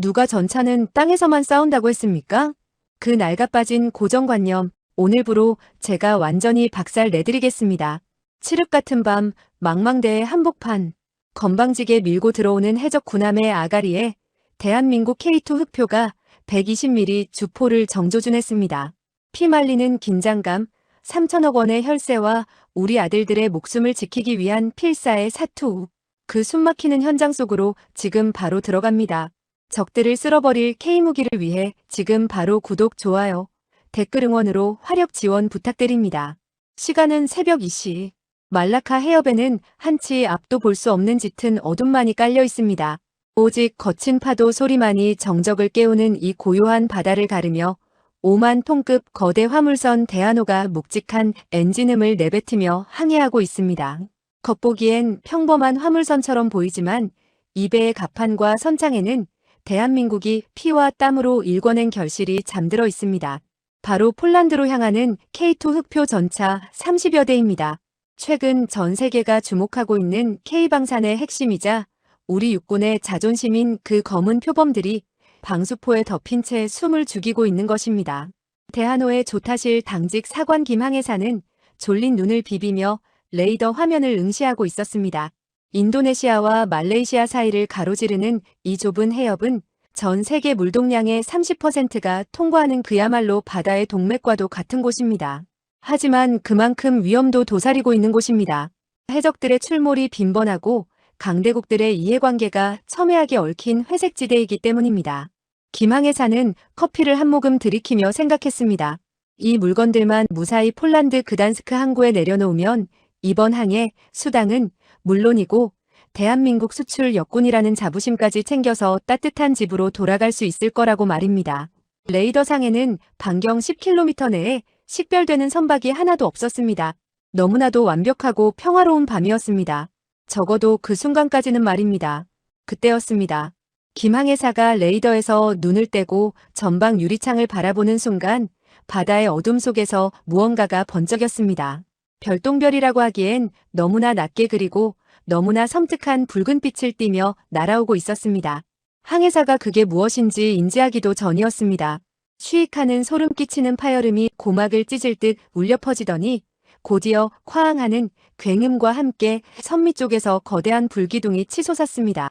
누가 전차는 땅에서만 싸운다고 했습니까? 그 낡아빠진 고정관념, 오늘부로 제가 완전히 박살 내드리겠습니다. 칠흑 같은 밤, 망망대해 한복판, 건방지게 밀고 들어오는 해적 군함의 아가리에 대한민국 K2 흑표가 120mm 주포를 정조준했습니다. 피말리는 긴장감, 3천억 원의 혈세와 우리 아들들의 목숨을 지키기 위한 필사의 사투. 그 숨막히는 현장 속으로 지금 바로 들어갑니다. 적들을 쓸어버릴 K무기를 위해 지금 바로 구독, 좋아요, 댓글 응원으로 화력 지원 부탁드립니다. 시간은 새벽 2시. 말라카 해협에는 한치 앞도 볼 수 없는 짙은 어둠만이 깔려 있습니다. 오직 거친 파도 소리만이 정적을 깨우는 이 고요한 바다를 가르며 5만 톤급 거대 화물선 대한호가 묵직한 엔진음을 내뱉으며 항해하고 있습니다. 겉보기엔 평범한 화물선처럼 보이지만 이 배의 갑판과 선창에는 대한민국이 피와 땀으로 일궈낸 결실이 잠들어 있습니다. 바로 폴란드로 향하는 K2 흑표 전차 30여 대입니다. 최근 전 세계가 주목하고 있는 K방산의 핵심이자 우리 육군의 자존심인 그 검은 표범들이 방수포에 덮인 채 숨을 죽이고 있는 것입니다. 대한호의 조타실 당직 사관 김항해사는 졸린 눈을 비비며 레이더 화면을 응시하고 있었습니다. 인도네시아와 말레이시아 사이를 가로지르는 이 좁은 해협은 전 세계 물동량의 30%가 통과하는 그야말로 바다의 동맥과도 같은 곳입니다. 하지만 그만큼 위험도 도사리고 있는 곳입니다. 해적들의 출몰이 빈번하고 강대국들의 이해관계가 첨예하게 얽힌 회색지대이기 때문입니다. 김항해사는 커피를 한 모금 들이키며 생각했습니다. 이 물건들만 무사히 폴란드 그단스크 항구에 내려놓으면 이번 항해 수당은 물론이고 대한민국 수출 역군이라는 자부심까지 챙겨서 따뜻한 집으로 돌아갈 수 있을 거라고 말입니다. 레이더상에는 반경 10km 내에 식별되는 선박이 하나도 없었습니다. 너무나도 완벽하고 평화로운 밤이었습니다. 적어도 그 순간까지는 말입니다. 그때였습니다. 김항해사가 레이더에서 눈을 떼고 전방 유리창을 바라보는 순간 바다의 어둠 속에서 무언가가 번쩍였습니다. 별똥별이라고 하기엔 너무나 낮게 그리고 너무나 섬뜩한 붉은 빛을 띠며 날아오고 있었습니다. 항해사가 그게 무엇인지 인지하기도 전이었습니다. 쉬익하는 소름 끼치는 파열음이 고막을 찢을 듯 울려 퍼지더니 곧이어 쾅하는 굉음과 함께 선미 쪽에서 거대한 불기둥이 치솟았습니다.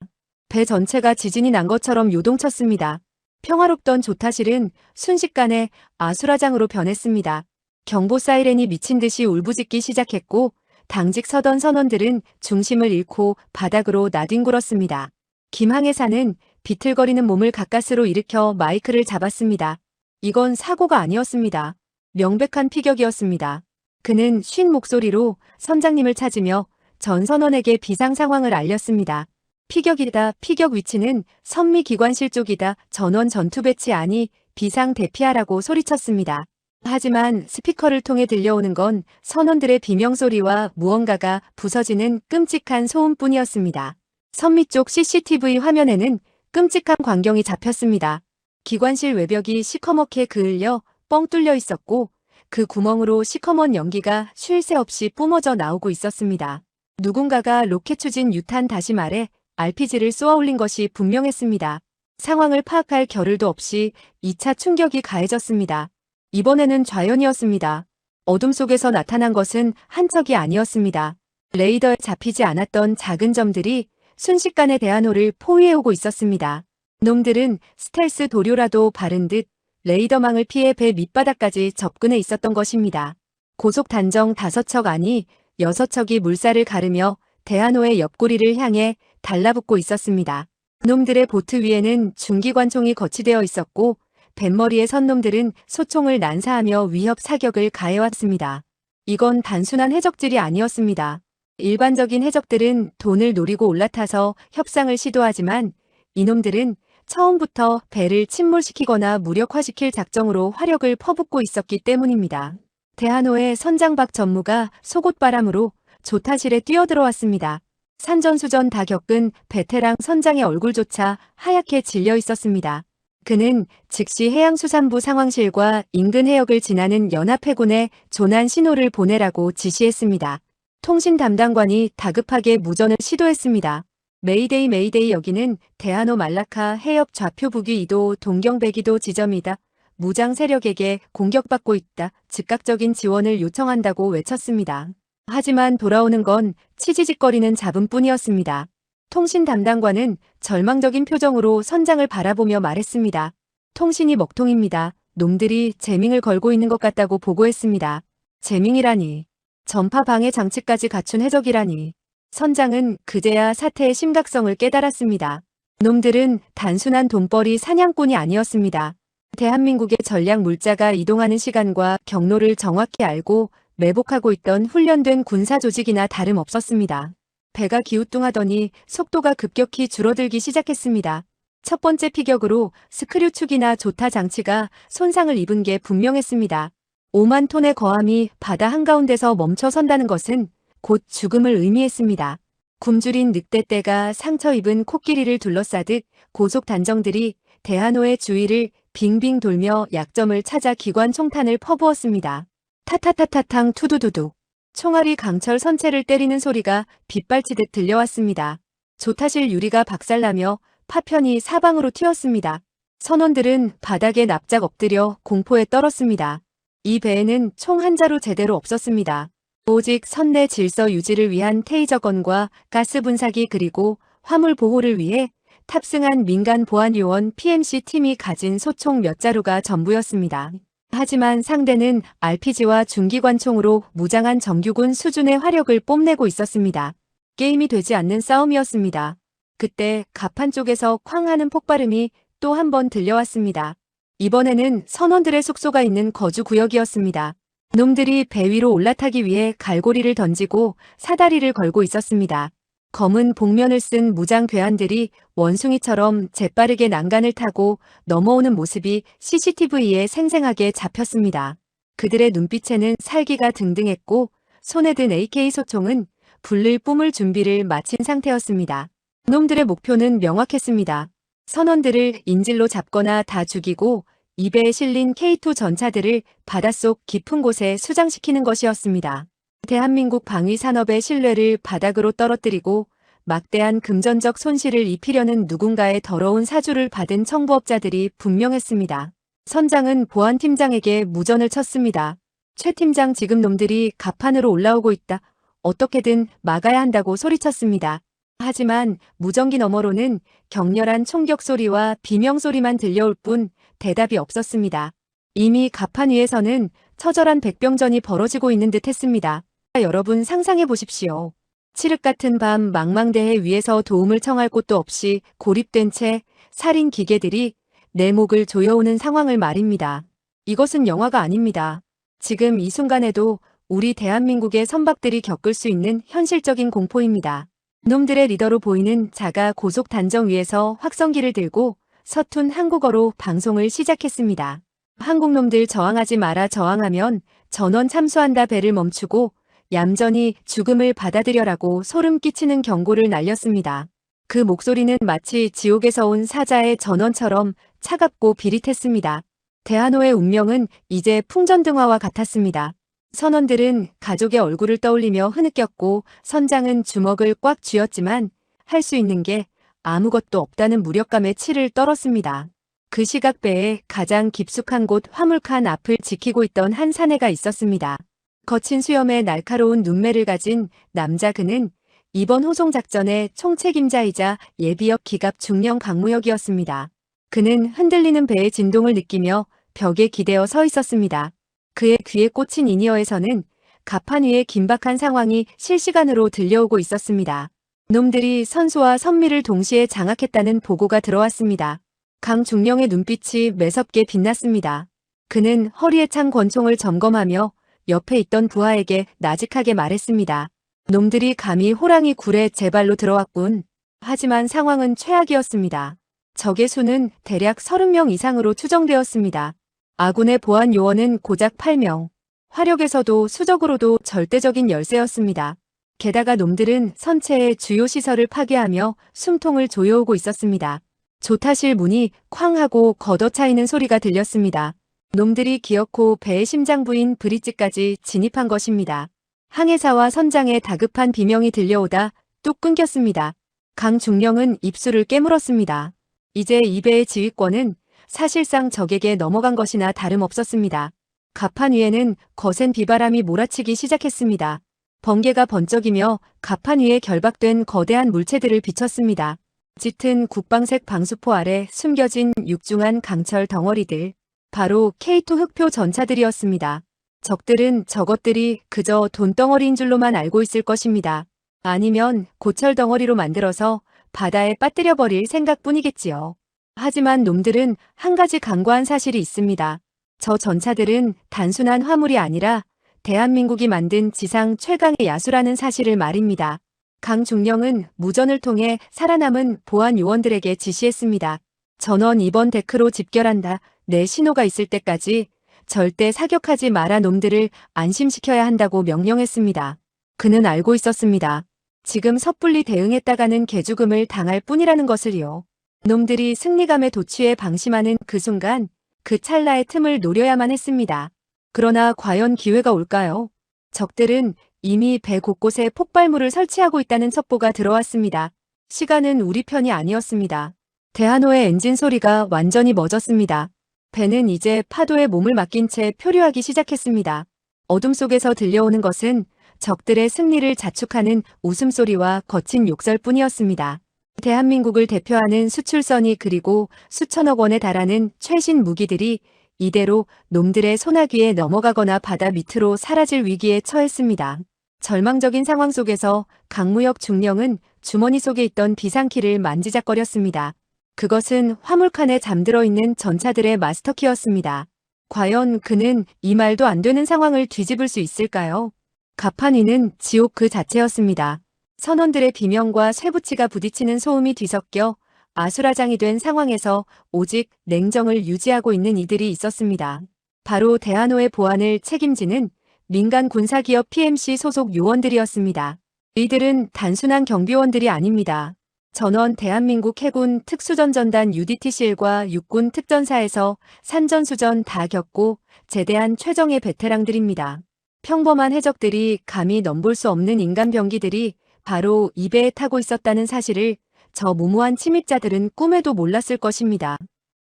배 전체가 지진이 난 것처럼 요동쳤습니다. 평화롭던 조타실은 순식간에 아수라장으로 변했습니다. 경보 사이렌이 미친 듯이 울부짖기 시작했고 당직 서던 선원들은 중심을 잃고 바닥으로 나뒹굴었습니다. 김항해사는 비틀거리는 몸을 가까스로 일으켜 마이크를 잡았습니다. 이건 사고가 아니었습니다. 명백한 피격이었습니다. 그는 쉰 목소리로 선장님을 찾으며 전 선원에게 비상 상황을 알렸습니다. 피격이다. 피격 위치는 선미 기관실 쪽이다. 전원 전투 배치 아니 비상 대피하라고 소리쳤습니다. 하지만 스피커를 통해 들려오는 건 선원들의 비명소리와 무언가가 부서지는 끔찍한 소음뿐이었습니다. 선미 쪽 CCTV 화면에는 끔찍한 광경이 잡혔습니다. 기관실 외벽이 시커멓게 그을려 뻥 뚫려 있었고 그 구멍으로 시커먼 연기가 쉴 새 없이 뿜어져 나오고 있었습니다. 누군가가 로켓 추진 유탄 다시 말해 RPG를 쏘아 올린 것이 분명했습니다. 상황을 파악할 겨를도 없이 2차 충격이 가해졌습니다. 이번에는 좌연이었습니다. 어둠 속에서 나타난 것은 한 척이 아니었습니다. 레이더에 잡히지 않았던 작은 점들이 순식간에 대한호를 포위해오고 있었습니다. 놈들은 스텔스 도료라도 바른 듯 레이더망을 피해 배 밑바닥까지 접근해 있었던 것입니다. 고속 단정 5척 아니 6척이 물살을 가르며 대한호의 옆구리를 향해 달라붙고 있었습니다. 놈들의 보트 위에는 중기관총이 거치되어 있었고 뱃머리에 선 놈들은 소총을 난사하며 위협 사격을 가해왔습니다. 이건 단순한 해적질이 아니었습니다. 일반적인 해적들은 돈을 노리고 올라타서 협상을 시도하지만 이놈들은 처음부터 배를 침몰시키거나 무력화시킬 작정으로 화력을 퍼붓고 있었기 때문입니다. 대한호의 선장박 전무가 속옷바람으로 조타실에 뛰어들어왔습니다. 산전수전 다 겪은 베테랑 선장의 얼굴조차 하얗게 질려 있었습니다. 그는 즉시 해양수산부 상황실과 인근 해역을 지나는 연합해군에 조난 신호를 보내라고 지시했습니다. 통신 담당관이 다급하게 무전을 시도했습니다. 메이데이 메이데이 여기는 대한호 말라카 해협 좌표 북위 2도 동경 102도 지점이다. 무장 세력에게 공격받고 있다. 즉각적인 지원을 요청한다고 외쳤습니다. 하지만 돌아오는 건 치지직거리는 잡음뿐이었습니다. 통신 담당관은 절망적인 표정으로 선장을 바라보며 말했습니다. 통신이 먹통입니다. 놈들이 재밍을 걸고 있는 것 같다고 보고했습니다. 재밍이라니. 전파 방해 장치까지 갖춘 해적이라니. 선장은 그제야 사태의 심각성을 깨달았습니다. 놈들은 단순한 돈벌이 사냥꾼이 아니었습니다. 대한민국의 전략 물자가 이동하는 시간과 경로를 정확히 알고 매복하고 있던 훈련된 군사 조직이나 다름없었습니다. 배가 기우뚱하더니 속도가 급격히 줄어들기 시작했습니다. 첫 번째 피격으로 스크류 축이나 조타 장치가 손상을 입은 게 분명했습니다. 5만 톤의 거함이 바다 한가운데서 멈춰선다는 것은 곧 죽음을 의미했습니다. 굶주린 늑대떼가 상처 입은 코끼리를 둘러싸듯 고속 단정들이 대한호의 주위를 빙빙 돌며 약점을 찾아 기관 총탄을 퍼부었습니다. 타타타타탕 투두두두. 총알이 강철 선체를 때리는 소리가 빗발치듯 들려왔습니다. 조타실 유리가 박살나며 파편이 사방으로 튀었습니다. 선원들은 바닥에 납작 엎드려 공포에 떨었습니다. 이 배에는 총 한 자루 제대로 없었습니다. 오직 선내 질서 유지를 위한 테이저건과 가스 분사기 그리고 화물 보호를 위해 탑승한 민간 보안 요원 PMC 팀이 가진 소총 몇 자루가 전부였습니다. 하지만 상대는 RPG와 중기관총으로 무장한 정규군 수준의 화력을 뽐내고 있었습니다. 게임이 되지 않는 싸움이었습니다. 그때 갑판 쪽에서 쾅 하는 폭발음이 또 한 번 들려왔습니다. 이번에는 선원들의 숙소가 있는 거주구역이었습니다. 놈들이 배 위로 올라타기 위해 갈고리를 던지고 사다리를 걸고 있었습니다. 검은 복면을 쓴 무장 괴한들이 원숭이처럼 재빠르게 난간을 타고 넘어오는 모습이 CCTV에 생생하게 잡혔습니다. 그들의 눈빛에는 살기가 등등했고 손에 든 AK 소총은 불을 뿜을 준비를 마친 상태였습니다. 놈들의 목표는 명확했습니다. 선원들을 인질로 잡거나 다 죽이고 이 배에 실린 K2 전차들을 바닷속 깊은 곳에 수장시키는 것이었습니다. 대한민국 방위산업의 신뢰를 바닥으로 떨어뜨리고 막대한 금전적 손실을 입히려는 누군가의 더러운 사주를 받은 청부업자들이 분명했습니다. 선장은 보안팀장에게 무전을 쳤습니다. 최 팀장, 지금 놈들이 갑판으로 올라오고 있다. 어떻게든 막아야 한다고 소리쳤습니다. 하지만 무전기 너머로는 격렬한 총격 소리와 비명 소리만 들려올 뿐 대답이 없었습니다. 이미 갑판 위에서는 처절한 백병전이 벌어지고 있는 듯 했습니다. 여러분 상상해 보십시오. 칠흑 같은 밤 망망대해 위에서 도움을 청할 곳도 없이 고립된 채 살인 기계들이 내 목을 조여오는 상황을 말입니다. 이것은 영화가 아닙니다. 지금 이 순간에도 우리 대한민국의 선박들이 겪을 수 있는 현실적인 공포입니다. 놈들의 리더로 보이는 자가 고속 단정 위에서 확성기를 들고 서툰 한국어로 방송을 시작했습니다. 한국놈들 저항하지 마라. 저항하면 전원 참수한다. 배를 멈추고 얌전히 죽음을 받아들여라고 소름 끼치는 경고를 날렸습니다. 그 목소리는 마치 지옥에서 온 사자의 전원처럼 차갑고 비릿했습니다. 대한호의 운명은 이제 풍전등화와 같았습니다. 선원들은 가족의 얼굴을 떠올리며 흐느꼈고 선장은 주먹을 꽉 쥐었지만 할 수 있는 게 아무것도 없다는 무력감에 치를 떨었습니다. 그 시각 배의 가장 깊숙한 곳 화물칸 앞을 지키고 있던 한 사내가 있었습니다. 거친 수염에 날카로운 눈매를 가진 남자, 그는 이번 호송작전의 총책임자이자 예비역 기갑 중령 강무혁이었습니다. 그는 흔들리는 배의 진동을 느끼며 벽에 기대어 서 있었습니다. 그의 귀에 꽂힌 인이어에서는 갑판 위의 긴박한 상황이 실시간으로 들려오고 있었습니다. 놈들이 선수와 선미를 동시에 장악했다는 보고가 들어왔습니다. 강중령의 눈빛이 매섭게 빛났습니다. 그는 허리에 찬 권총을 점검하며 옆에 있던 부하에게 나직하게 말했습니다. 놈들이 감히 호랑이 굴에 제 발로 들어왔군. 하지만 상황은 최악이었습니다. 적의 수는 대략 30명 이상으로 추정되었습니다. 아군의 보안 요원은 고작 8명. 화력에서도 수적으로도 절대적인 열세였습니다. 게다가 놈들은 선체의 주요 시설을 파괴하며 숨통을 조여오고 있었습니다. 조타실 문이 쾅 하고 걷어차이는 소리가 들렸습니다. 놈들이 기어코 배의 심장부인 브릿지까지 진입한 것입니다. 항해사와 선장의 다급한 비명이 들려오다 뚝 끊겼습니다. 강중령은 입술을 깨물었습니다. 이제 이배의 지휘권은 사실상 적에게 넘어간 것이나 다름없었습니다. 갑판 위에는 거센 비바람이 몰아치기 시작했습니다. 번개가 번쩍이며 갑판 위에 결박된 거대한 물체들을 비쳤습니다. 짙은 국방색 방수포 아래 숨겨진 육중한 강철 덩어리들. 바로 K2 흑표 전차들이었습니다. 적들은 저것들이 그저 돈덩어리인 줄로만 알고 있을 것입니다. 아니면 고철 덩어리로 만들어서 바다에 빠뜨려 버릴 생각뿐이겠지요. 하지만 놈들은 한 가지 간과한 사실이 있습니다. 저 전차들은 단순한 화물이 아니라 대한민국이 만든 지상 최강의 야수라는 사실을 말입니다. 강중령은 무전을 통해 살아남은 보안 요원들에게 지시했습니다. 전원 이번 데크로 집결한다. 내 신호가 있을 때까지 절대 사격하지 마라. 놈들을 안심시켜야 한다고 명령했습니다. 그는 알고 있었습니다. 지금 섣불리 대응했다가는 개죽음을 당할 뿐이라는 것을요. 놈들이 승리감에 도취해 방심하는 그 순간, 그 찰나의 틈을 노려야만 했습니다. 그러나 과연 기회가 올까요? 적들은 이미 배 곳곳에 폭발물을 설치하고 있다는 첩보가 들어왔습니다. 시간은 우리 편이 아니었습니다. 대한호의 엔진 소리가 완전히 멎었습니다. 배는 이제 파도에 몸을 맡긴 채 표류하기 시작했습니다. 어둠 속에서 들려오는 것은 적들의 승리를 자축하는 웃음소리와 거친 욕설뿐이었습니다. 대한민국을 대표하는 수출선이 그리고 수천억 원에 달하는 최신 무기들이 이대로 놈들의 소나기에 넘어가거나 바다 밑으로 사라질 위기에 처했습니다. 절망적인 상황 속에서 강무혁 중령은 주머니 속에 있던 비상키를 만지작거렸습니다. 그것은 화물칸에 잠들어 있는 전차들의 마스터키였습니다. 과연 그는 이 말도 안 되는 상황을 뒤집을 수 있을까요? 갑판 위는 지옥 그 자체였습니다. 선원들의 비명과 쇠붙이가 부딪히는 소음이 뒤섞여 아수라장이 된 상황에서 오직 냉정을 유지하고 있는 이들이 있었습니다. 바로 대한호의 보안을 책임지는 민간 군사기업 PMC 소속 요원들이었습니다. 이들은 단순한 경비원들이 아닙니다. 전원 대한민국 해군 특수전전단 UDT-CL과 육군 특전사에서 산전수전 다 겪고 제대한 최정예 베테랑들입니다. 평범한 해적들이 감히 넘볼 수 없는 인간병기들이 바로 이 배에 타고 있었다는 사실을 저 무모한 침입자들은 꿈에도 몰랐을 것입니다.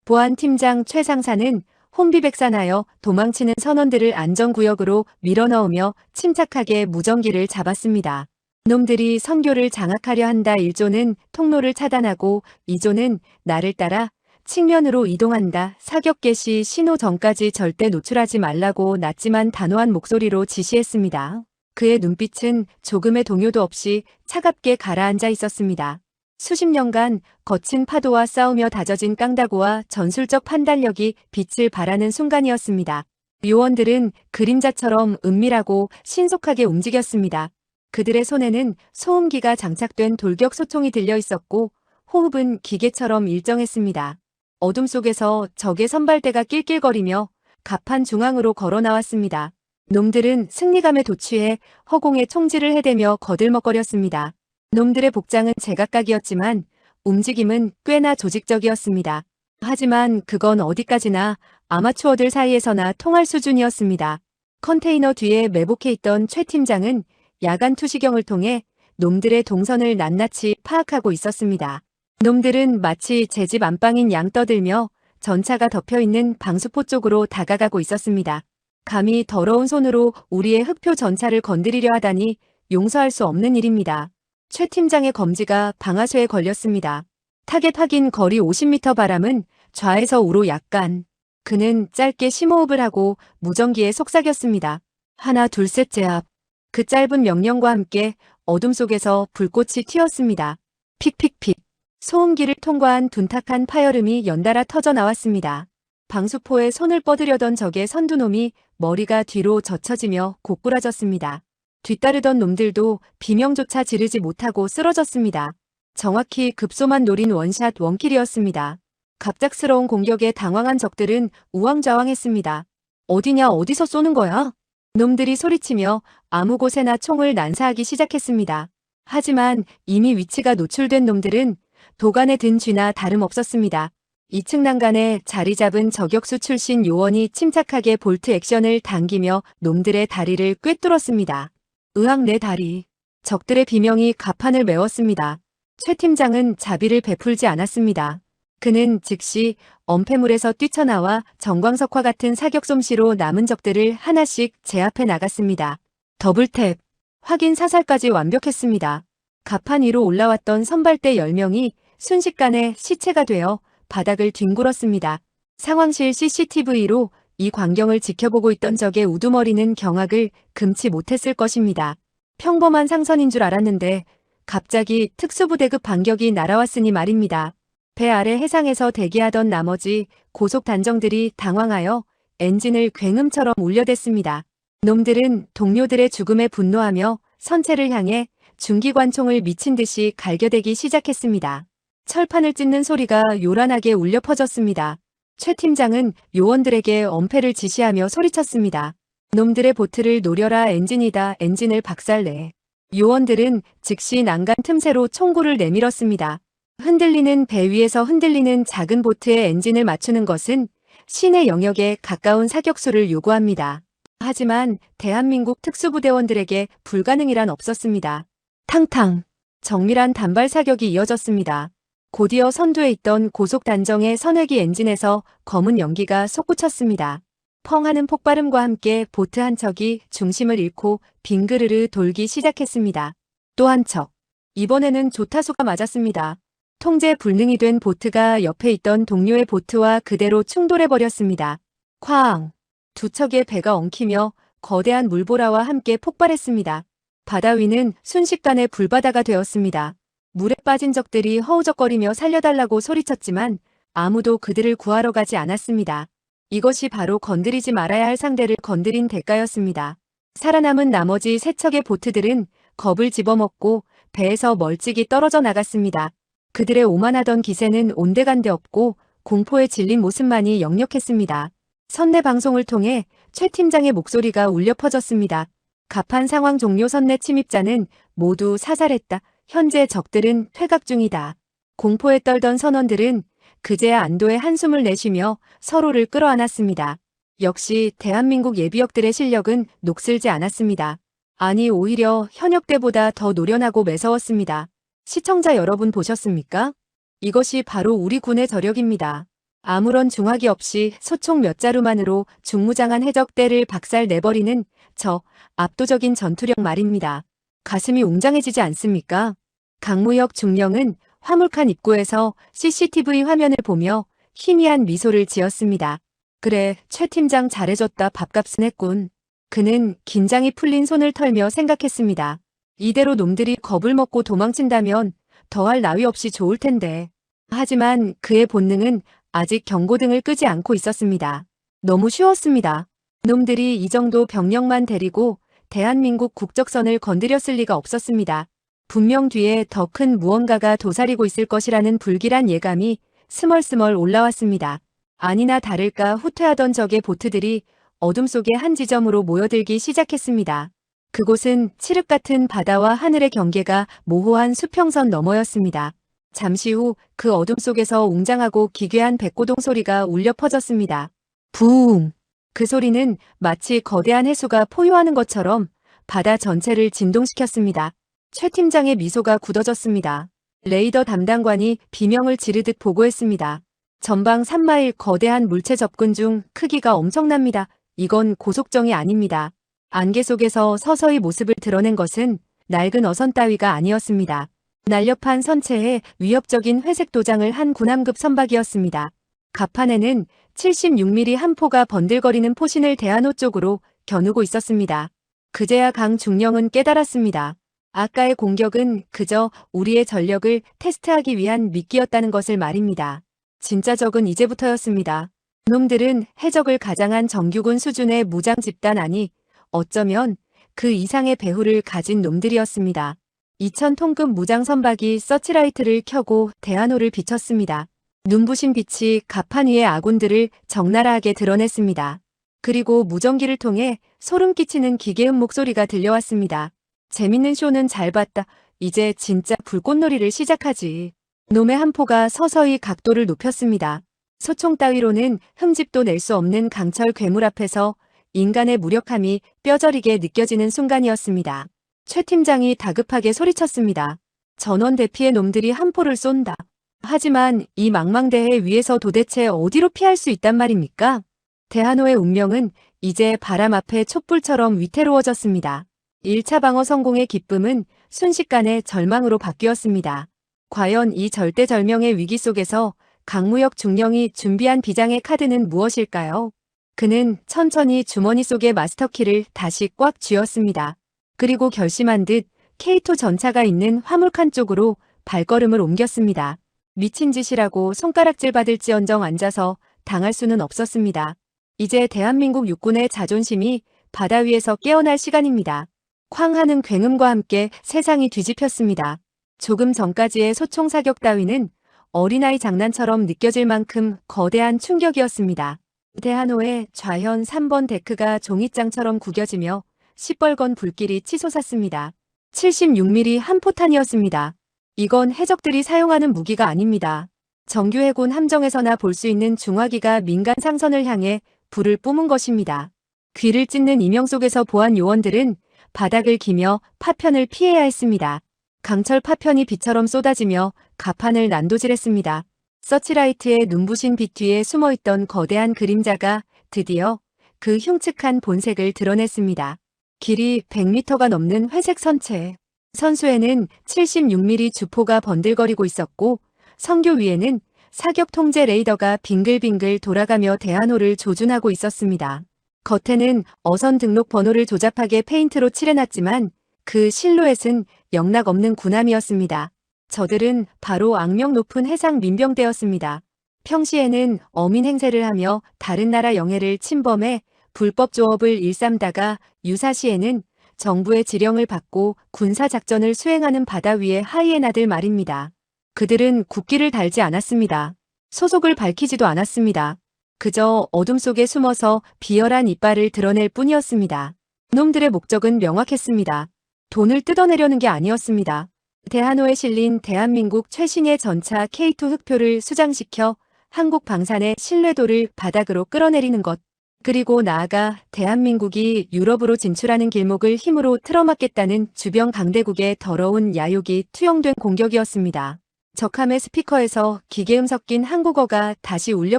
보안팀장 최상사는 혼비백산하여 도망치는 선원들을 안전구역으로 밀어넣으며 침착하게 무전기를 잡았습니다. 놈들이 선교를 장악하려 한다. 1조는 통로를 차단하고 2조는 나를 따라 측면으로 이동한다. 사격 개시 신호 전까지 절대 노출하지 말라고 낮지만 단호한 목소리로 지시했습니다. 그의 눈빛은 조금의 동요도 없이 차갑게 가라앉아 있었습니다. 수십 년간 거친 파도와 싸우며 다져진 깡다구와 전술적 판단력이 빛을 발하는 순간이었습니다. 요원들은 그림자처럼 은밀하고 신속하게 움직였습니다. 그들의 손에는 소음기가 장착된 돌격 소총이 들려 있었고 호흡은 기계처럼 일정했습니다. 어둠 속에서 적의 선발대가 낄낄거리며 갑판 중앙으로 걸어 나왔습니다. 놈들은 승리감에 도취해 허공에 총질을 해대며 거들먹거렸습니다. 놈들의 복장은 제각각이었지만 움직임은 꽤나 조직적이었습니다. 하지만 그건 어디까지나 아마추어들 사이에서나 통할 수준이었습니다. 컨테이너 뒤에 매복해 있던 최 팀장은 야간 투시경을 통해 놈들의 동선을 낱낱이 파악하고 있었습니다. 놈들은 마치 제 집 안방인 양 떠들며 전차가 덮여있는 방수포 쪽으로 다가가고 있었습니다. 감히 더러운 손으로 우리의 흑표 전차를 건드리려 하다니 용서할 수 없는 일입니다. 최 팀장의 검지가 방아쇠에 걸렸습니다. 타겟 확인 거리 50m 바람은 좌에서 우로 약간. 그는 짧게 심호흡을 하고 무전기에 속삭였습니다. 하나 둘 셋 제압. 그 짧은 명령과 함께 어둠 속에서 불꽃이 튀었습니다. 픽픽픽. 소음기를 통과한 둔탁한 파열음이 연달아 터져 나왔습니다. 방수포에 손을 뻗으려던 적의 선두놈이 머리가 뒤로 젖혀지며 고꾸라졌습니다. 뒤따르던 놈들도 비명조차 지르지 못하고 쓰러졌습니다. 정확히 급소만 노린 원샷 원킬이었습니다. 갑작스러운 공격에 당황한 적들은 우왕좌왕했습니다. 어디냐 어디서 쏘는 거야? 놈들이 소리치며 아무 곳에나 총을 난사하기 시작했습니다. 하지만 이미 위치가 노출된 놈들은 도간에 든 쥐나 다름없었습니다. 2층 난간에 자리 잡은 저격수 출신 요원이 침착하게 볼트 액션을 당기며 놈들의 다리를 꿰뚫었습니다. 으악 내 다리. 적들의 비명이 갑판을 메웠습니다. 최 팀장은 자비를 베풀지 않았습니다. 그는 즉시 엄폐물에서 뛰쳐나와 정광석화 같은 사격 솜씨로 남은 적들을 하나씩 제압해 나갔습니다. 더블탭. 확인 사살까지 완벽했습니다. 갑판 위로 올라왔던 선발대 10명이 순식간에 시체가 되어 바닥을 뒹굴었습니다. 상황실 CCTV로 이 광경을 지켜보고 있던 적의 우두머리는 경악을 금치 못했을 것입니다. 평범한 상선인 줄 알았는데 갑자기 특수부대급 반격이 날아왔으니 말입니다. 배 아래 해상에서 대기하던 나머지 고속 단정들이 당황하여 엔진을 굉음처럼 울려댔습니다. 놈들은 동료들의 죽음에 분노하며 선체를 향해 중기관총을 미친 듯이 갈겨대기 시작했습니다. 철판을 찢는 소리가 요란하게 울려 퍼졌습니다. 최 팀장은 요원들에게 엄폐를 지시하며 소리쳤습니다. 놈들의 보트를 노려라. 엔진이다. 엔진을 박살내. 요원들은 즉시 난간 틈새로 총구를 내밀었습니다. 흔들리는 배 위에서 흔들리는 작은 보트의 엔진을 맞추는 것은 신의 영역에 가까운 사격수를 요구합니다. 하지만 대한민국 특수부대원들에게 불가능이란 없었습니다. 탕탕. 정밀한 단발 사격이 이어졌습니다. 곧이어 선두에 있던 고속 단정의 선회기 엔진에서 검은 연기가 솟구쳤습니다. 펑 하는 폭발음과 함께 보트 한 척이 중심을 잃고 빙그르르 돌기 시작했습니다. 또 한 척. 이번에는 조타수가 맞았습니다. 통제 불능이 된 보트가 옆에 있던 동료의 보트와 그대로 충돌해버렸습니다. 쾅! 두 척의 배가 엉키며 거대한 물보라와 함께 폭발했습니다. 바다 위는 순식간에 불바다가 되었습니다. 물에 빠진 적들이 허우적거리며 살려달라고 소리쳤지만 아무도 그들을 구하러 가지 않았습니다. 이것이 바로 건드리지 말아야 할 상대를 건드린 대가였습니다. 살아남은 나머지 세 척의 보트들은 겁을 집어먹고 배에서 멀찍이 떨어져 나갔습니다. 그들의 오만하던 기세는 온데간데 없고 공포에 질린 모습만이 역력했습니다. 선내 방송을 통해 최 팀장의 목소리가 울려 퍼졌습니다. 갑판 상황 종료. 선내 침입자는 모두 사살했다. 현재 적들은 퇴각 중이다. 공포에 떨던 선원들은 그제야 안도의 한숨을 내쉬며 서로를 끌어안았습니다. 역시 대한민국 예비역들의 실력은 녹슬지 않았습니다. 아니, 오히려 현역 때보다 더 노련하고 매서웠습니다. 시청자 여러분 보셨습니까? 이것이 바로 우리 군의 저력입니다. 아무런 중화기 없이 소총 몇 자루만으로 중무장한 해적대를 박살 내버리는 저 압도적인 전투력 말입니다. 가슴이 웅장해지지 않습니까? 강무혁 중령은 화물칸 입구에서 CCTV 화면을 보며 희미한 미소를 지었습니다. 그래, 최 팀장 잘해줬다. 밥값은 했군. 그는 긴장이 풀린 손을 털며 생각했습니다. 이대로 놈들이 겁을 먹고 도망친다면 더할 나위 없이 좋을 텐데. 하지만 그의 본능은 아직 경고등을 끄지 않고 있었습니다. 너무 쉬웠습니다. 놈들이 이 정도 병력만 데리고 대한민국 국적선을 건드렸을 리가 없었습니다. 분명 뒤에 더 큰 무언가가 도사리고 있을 것이라는 불길한 예감이 스멀스멀 올라왔습니다. 아니나 다를까 후퇴하던 적의 보트들이 어둠 속의 한 지점으로 모여들기 시작했습니다. 그곳은 칠흑 같은 바다와 하늘의 경계가 모호한 수평선 너머였습니다. 잠시 후 그 어둠 속에서 웅장하고 기괴한 백고동 소리가 울려 퍼졌습니다. 부웅! 그 소리는 마치 거대한 해수가 포효하는 것처럼 바다 전체를 진동시켰습니다. 최 팀장의 미소가 굳어졌습니다. 레이더 담당관이 비명을 지르듯 보고했습니다. 전방 3마일 거대한 물체 접근 중 크기가 엄청납니다. 이건 고속정이 아닙니다. 안개 속에서 서서히 모습을 드러낸 것은 낡은 어선 따위가 아니었습니다. 날렵한 선체에 위협적인 회색 도장을 한 군함급 선박이었습니다. 갑판에는 76mm 한 포가 번들거리는 포신을 대한호 쪽으로 겨누고 있었습니다. 그제야 강 중령은 깨달았습니다. 아까의 공격은 그저 우리의 전력을 테스트하기 위한 미끼였다는 것을 말입니다. 진짜 적은 이제부터였습니다. 놈들은 해적을 가장한 정규군 수준의 무장 집단 아니 어쩌면 그 이상의 배후를 가진 놈들이었습니다. 2000톤급 무장 선박이 서치라이트를 켜고 대한호를 비췄습니다. 눈부신 빛이 갑판 위의 아군들을 적나라하게 드러냈습니다. 그리고 무전기를 통해 소름 끼치는 기계음 목소리가 들려왔습니다. 재밌는 쇼는 잘 봤다. 이제 진짜 불꽃놀이를 시작하지. 놈의 한 포가 서서히 각도를 높였습니다. 소총 따위로는 흠집도 낼 수 없는 강철 괴물 앞에서 인간의 무력함이 뼈저리게 느껴지는 순간이었습니다. 최 팀장이 다급하게 소리쳤습니다. 전원 대피의 놈들이 함포를 쏜다. 하지만 이 망망대해 위에서 도대체 어디로 피할 수 있단 말입니까? 대한호의 운명은 이제 바람 앞에 촛불처럼 위태로워졌습니다. 1차 방어 성공의 기쁨은 순식간에 절망으로 바뀌었습니다. 과연 이 절대절명의 위기 속에서 강무혁 중령이 준비한 비장의 카드는 무엇일까요? 그는 천천히 주머니 속의 마스터키를 다시 꽉 쥐었습니다. 그리고 결심한 듯 K2 전차가 있는 화물칸 쪽으로 발걸음을 옮겼습니다. 미친 짓이라고 손가락질 받을지언정 앉아서 당할 수는 없었습니다. 이제 대한민국 육군의 자존심이 바다 위에서 깨어날 시간입니다. 쾅 하는 굉음과 함께 세상이 뒤집혔습니다. 조금 전까지의 소총 사격 따위는 어린아이 장난처럼 느껴질 만큼 거대한 충격이었습니다. 대한호의 좌현 3번 데크가 종잇장처럼 구겨지며 시뻘건 불길이 치솟았습니다. 76mm 한 포탄이었습니다. 이건 해적들이 사용하는 무기가 아닙니다. 정규 해군 함정에서나 볼 수 있는 중화기가 민간 상선을 향해 불을 뿜은 것입니다. 귀를 찢는 이명 속에서 보안 요원들은 바닥을 기며 파편을 피해야 했습니다. 강철 파편이 비처럼 쏟아지며 갑판을 난도질했습니다. 서치라이트의 눈부신 빛 뒤에 숨어있던 거대한 그림자가 드디어 그 흉측한 본색을 드러냈습니다. 길이 100m가 넘는 회색 선체. 선수에는 76mm 주포가 번들거리고 있었고 선교 위에는 사격 통제 레이더가 빙글빙글 돌아가며 대한호를 조준하고 있었습니다. 겉에는 어선 등록 번호를 조잡하게 페인트로 칠해놨지만 그 실루엣은 영락없는 군함이었습니다. 저들은 바로 악명 높은 해상 민병대였습니다. 평시에는 어민 행세를 하며 다른 나라 영해를 침범해 불법 조업을 일삼다가 유사시에는 정부의 지령을 받고 군사작전을 수행하는 바다 위의 하이에나들 말입니다. 그들은 국기를 달지 않았습니다. 소속을 밝히지도 않았습니다. 그저 어둠 속에 숨어서 비열한 이빨을 드러낼 뿐이었습니다. 놈들의 목적은 명확했습니다. 돈을 뜯어내려는 게 아니었습니다. 대한호에 실린 대한민국 최신의 전차 K2 흑표를 수장시켜 한국 방산의 신뢰도를 바닥으로 끌어내리는 것. 그리고 나아가 대한민국이 유럽으로 진출하는 길목을 힘으로 틀어막겠다는 주변 강대국의 더러운 야욕이 투영된 공격이었습니다. 적함의 스피커에서 기계음 섞인 한국어가 다시 울려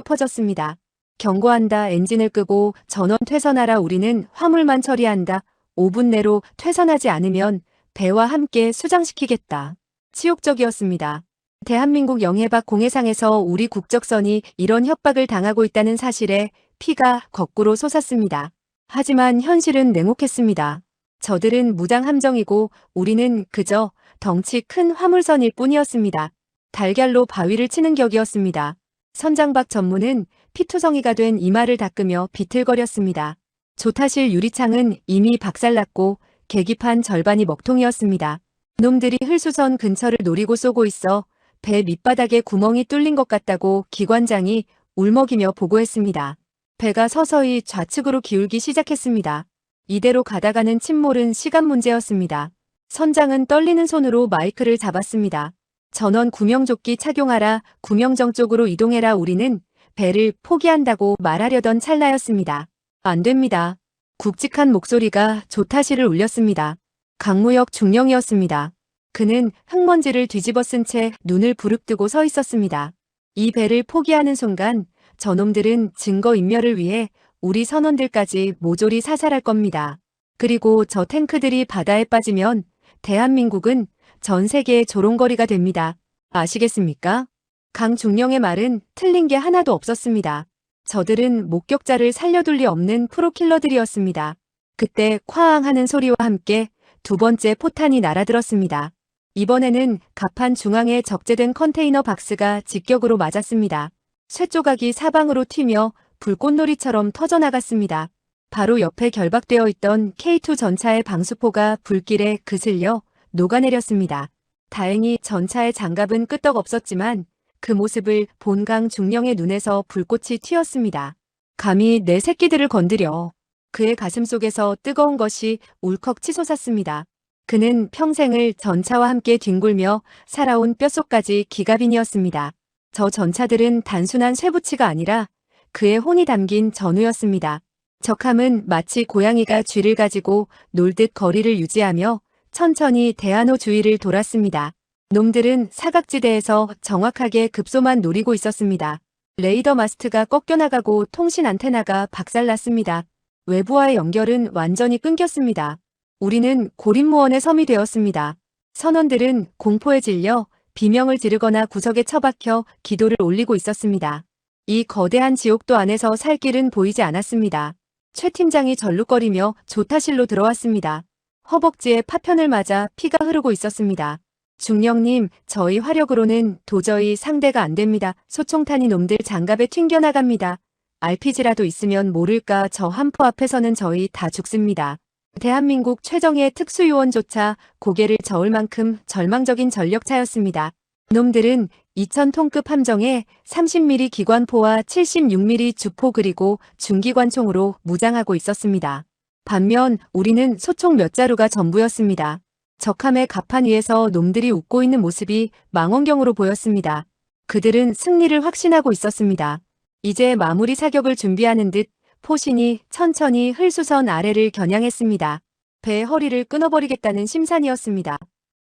퍼졌습니다. 경고한다. 엔진을 끄고 전원 퇴선하라. 우리는 화물만 처리한다. 5분 내로 퇴선하지 않으면 배와 함께 수장시키겠다. 치욕적이었습니다. 대한민국 영해박 공해상에서 우리 국적선이 이런 협박을 당하고 있다는 사실에 피가 거꾸로 솟았습니다. 하지만 현실은 냉혹했습니다. 저들은 무장 함정이고 우리는 그저 덩치 큰 화물선일 뿐이었습니다. 달걀로 바위를 치는 격이었습니다. 선장박 전무는 피투성이가 된 이마를 닦으며 비틀거렸습니다. 조타실 유리창은 이미 박살났고 계기판 절반이 먹통이었습니다. 놈들이 흘수선 근처를 노리고 쏘고 있어 배 밑바닥에 구멍이 뚫린 것 같다고 기관장이 울먹이며 보고했습니다. 배가 서서히 좌측으로 기울기 시작했습니다. 이대로 가다가는 침몰은 시간 문제였습니다. 선장은 떨리는 손으로 마이크를 잡았습니다. 전원 구명조끼 착용하라. 구명정 쪽으로 이동해라. 우리는 배를 포기한다고 말하려던 찰나였습니다. 안 됩니다. 굵직한 목소리가 조타실을 울렸습니다. 강무혁 중령이었습니다. 그는 흙먼지를 뒤집어 쓴 채 눈을 부릅뜨고 서 있었습니다. 이 배를 포기하는 순간 저놈들은 증거인멸을 위해 우리 선원들까지 모조리 사살할 겁니다. 그리고 저 탱크들이 바다에 빠지면 대한민국은 전 세계의 조롱거리가 됩니다. 아시겠습니까? 강중령의 말은 틀린 게 하나도 없었습니다. 저들은 목격자를 살려둘 리 없는 프로킬러들이었습니다. 그때 쾅 하는 소리와 함께 두 번째 포탄이 날아들었습니다. 이번에는 갑판 중앙에 적재된 컨테이너 박스가 직격으로 맞았습니다. 쇠조각이 사방으로 튀며 불꽃놀이처럼 터져나갔습니다. 바로 옆에 결박되어 있던 K2 전차의 방수포가 불길에 그슬려 녹아내렸습니다. 다행히 전차의 장갑은 끄떡없었지만 그 모습을 본 강중령의 눈에서 불꽃이 튀었습니다. 감히 내 새끼들을 건드려. 그의 가슴속에서 뜨거운 것이 울컥 치솟았습니다. 그는 평생을 전차와 함께 뒹굴며 살아온 뼛속까지 기갑인이었습니다. 저 전차들은 단순한 쇠붙이가 아니라 그의 혼이 담긴 전우였습니다. 적함은 마치 고양이가 쥐를 가지고 놀듯 거리를 유지하며 천천히 대한호 주위를 돌았습니다. 놈들은 사각지대에서 정확하게 급소만 노리고 있었습니다. 레이더 마스트가 꺾여나가고 통신 안테나가 박살났습니다. 외부와의 연결은 완전히 끊겼습니다. 우리는 고립무원의 섬이 되었습니다. 선원들은 공포에 질려 비명을 지르거나 구석에 처박혀 기도를 올리고 있었습니다. 이 거대한 지옥도 안에서 살 길은 보이지 않았습니다. 최 팀장이 절룩거리며 조타실로 들어왔습니다. 허벅지에 파편을 맞아 피가 흐르고 있었습니다. 중령님, 저희 화력으로는 도저히 상대가 안 됩니다. 소총탄이 놈들 장갑에 튕겨나갑니다. RPG라도 있으면 모를까 저 한포 앞에서는 저희 다 죽습니다. 대한민국 최정예 특수요원조차 고개를 저을 만큼 절망적인 전력차였습니다. 놈들은 2000톤급 함정에 30mm 기관포와 76mm 주포 그리고 중기관총으로 무장하고 있었습니다. 반면 우리는 소총 몇 자루가 전부였습니다. 적함의 갑판 위에서 놈들이 웃고 있는 모습이 망원경으로 보였습니다. 그들은 승리를 확신하고 있었습니다. 이제 마무리 사격을 준비하는 듯 포신이 천천히 흘수선 아래를 겨냥했습니다. 배의 허리를 끊어버리겠다는 심산이었습니다.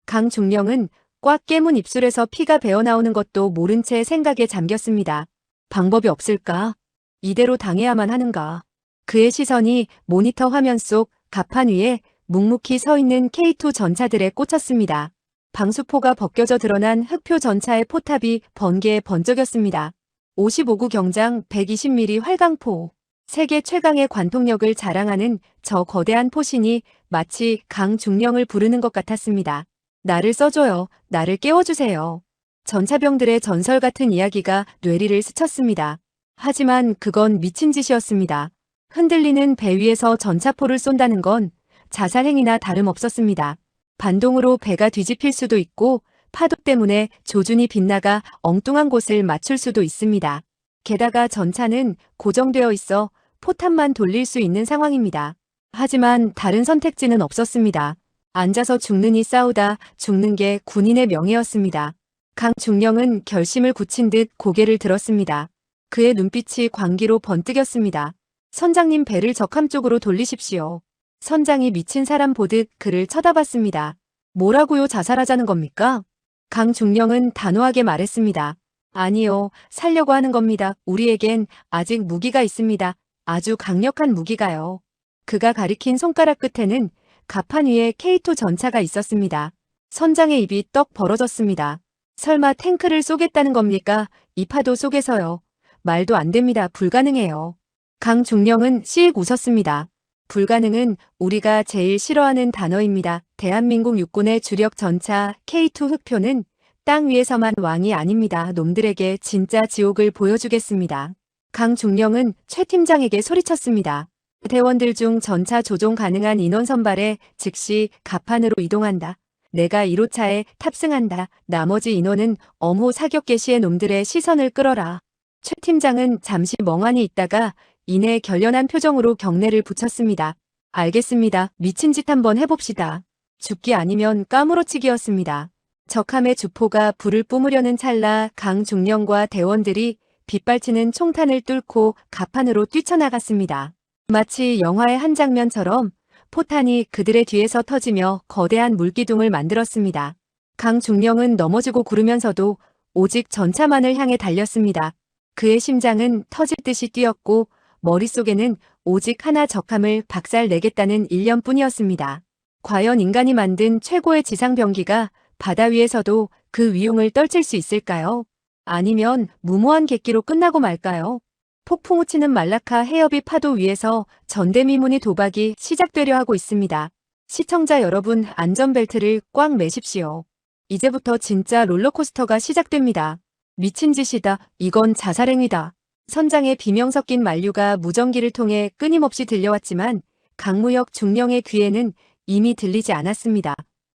강중령은 꽉 깨문 입술에서 피가 배어나오는 것도 모른 채 생각에 잠겼습니다. 방법이 없을까? 이대로 당해야만 하는가? 그의 시선이 모니터 화면 속 갑판 위에 묵묵히 서 있는 K2 전차들에 꽂혔습니다. 방수포가 벗겨져 드러난 흑표 전차의 포탑이 번개에 번쩍였습니다. 55구 경장 120mm 활강포. 세계 최강의 관통력을 자랑하는 저 거대한 포신이 마치 강중령을 부르는 것 같았습니다. 나를 써줘요. 나를 깨워주세요. 전차병들의 전설 같은 이야기가 뇌리를 스쳤습니다. 하지만 그건 미친 짓이었습니다. 흔들리는 배 위에서 전차포를 쏜다는 건 자살행위나 다름없었습니다. 반동으로 배가 뒤집힐 수도 있고 파도 때문에 조준이 빗나가 엉뚱한 곳을 맞출 수도 있습니다. 게다가 전차는 고정되어 있어 포탄만 돌릴 수 있는 상황입니다. 하지만 다른 선택지는 없었습니다. 앉아서 죽느니 싸우다 죽는 게 군인의 명예였습니다. 강중령은 결심을 굳힌 듯 고개를 들었습니다. 그의 눈빛이 광기로 번뜩였습니다. 선장님, 배를 적함 쪽으로 돌리십시오. 선장이 미친 사람 보듯 그를 쳐다봤습니다. 뭐라고요? 자살하자는 겁니까? 강중령은 단호하게 말했습니다. 아니요, 살려고 하는 겁니다. 우리에겐 아직 무기가 있습니다. 아주 강력한 무기가요. 그가 가리킨 손가락 끝에는 갑판 위에 K2 전차가 있었습니다. 선장의 입이 떡 벌어졌습니다. 설마 탱크를 쏘겠다는 겁니까? 이 파도 속에서요. 말도 안 됩니다. 불가능해요. 강중령은 씩 웃었습니다. 불가능은 우리가 제일 싫어하는 단어입니다. 대한민국 육군의 주력 전차 K2 흑표는 땅 위에서만 왕이 아닙니다. 놈들에게 진짜 지옥을 보여주겠습니다. 강중령은 최 팀장에게 소리쳤습니다. 대원들 중 전차 조종 가능한 인원 선발에 즉시 갑판으로 이동한다. 내가 1호차에 탑승한다. 나머지 인원은 엄호 사격 개시의 놈들의 시선을 끌어라. 최 팀장은 잠시 멍하니 있다가 이내 결연한 표정으로 경례를 붙였습니다. 알겠습니다. 미친 짓 한번 해봅시다. 죽기 아니면 까무러치기였습니다. 적함의 주포가 불을 뿜으려는 찰나 강중령과 대원들이 빗발치는 총탄을 뚫고 갑판으로 뛰쳐나갔습니다. 마치 영화의 한 장면처럼 포탄이 그들의 뒤에서 터지며 거대한 물기둥을 만들었습니다. 강중령은 넘어지고 구르면서도 오직 전차만을 향해 달렸습니다. 그의 심장은 터질 듯이 뛰었고 머릿속에는 오직 하나, 적함을 박살내겠다는 일념뿐이었습니다. 과연 인간이 만든 최고의 지상병기가 바다 위에서도 그 위용을 떨칠 수 있을까요? 아니면 무모한 객기로 끝나고 말까요? 폭풍우 치는 말라카 해협이 파도 위에서 전대미문의 도박이 시작되려 하고 있습니다. 시청자 여러분, 안전벨트를 꽉 매십시오. 이제부터 진짜 롤러코스터가 시작됩니다. 미친 짓이다. 이건 자살행위다. 선장의 비명 섞인 만류가 무전기를 통해 끊임없이 들려왔지만 강무혁 중령의 귀에는 이미 들리지 않았습니다.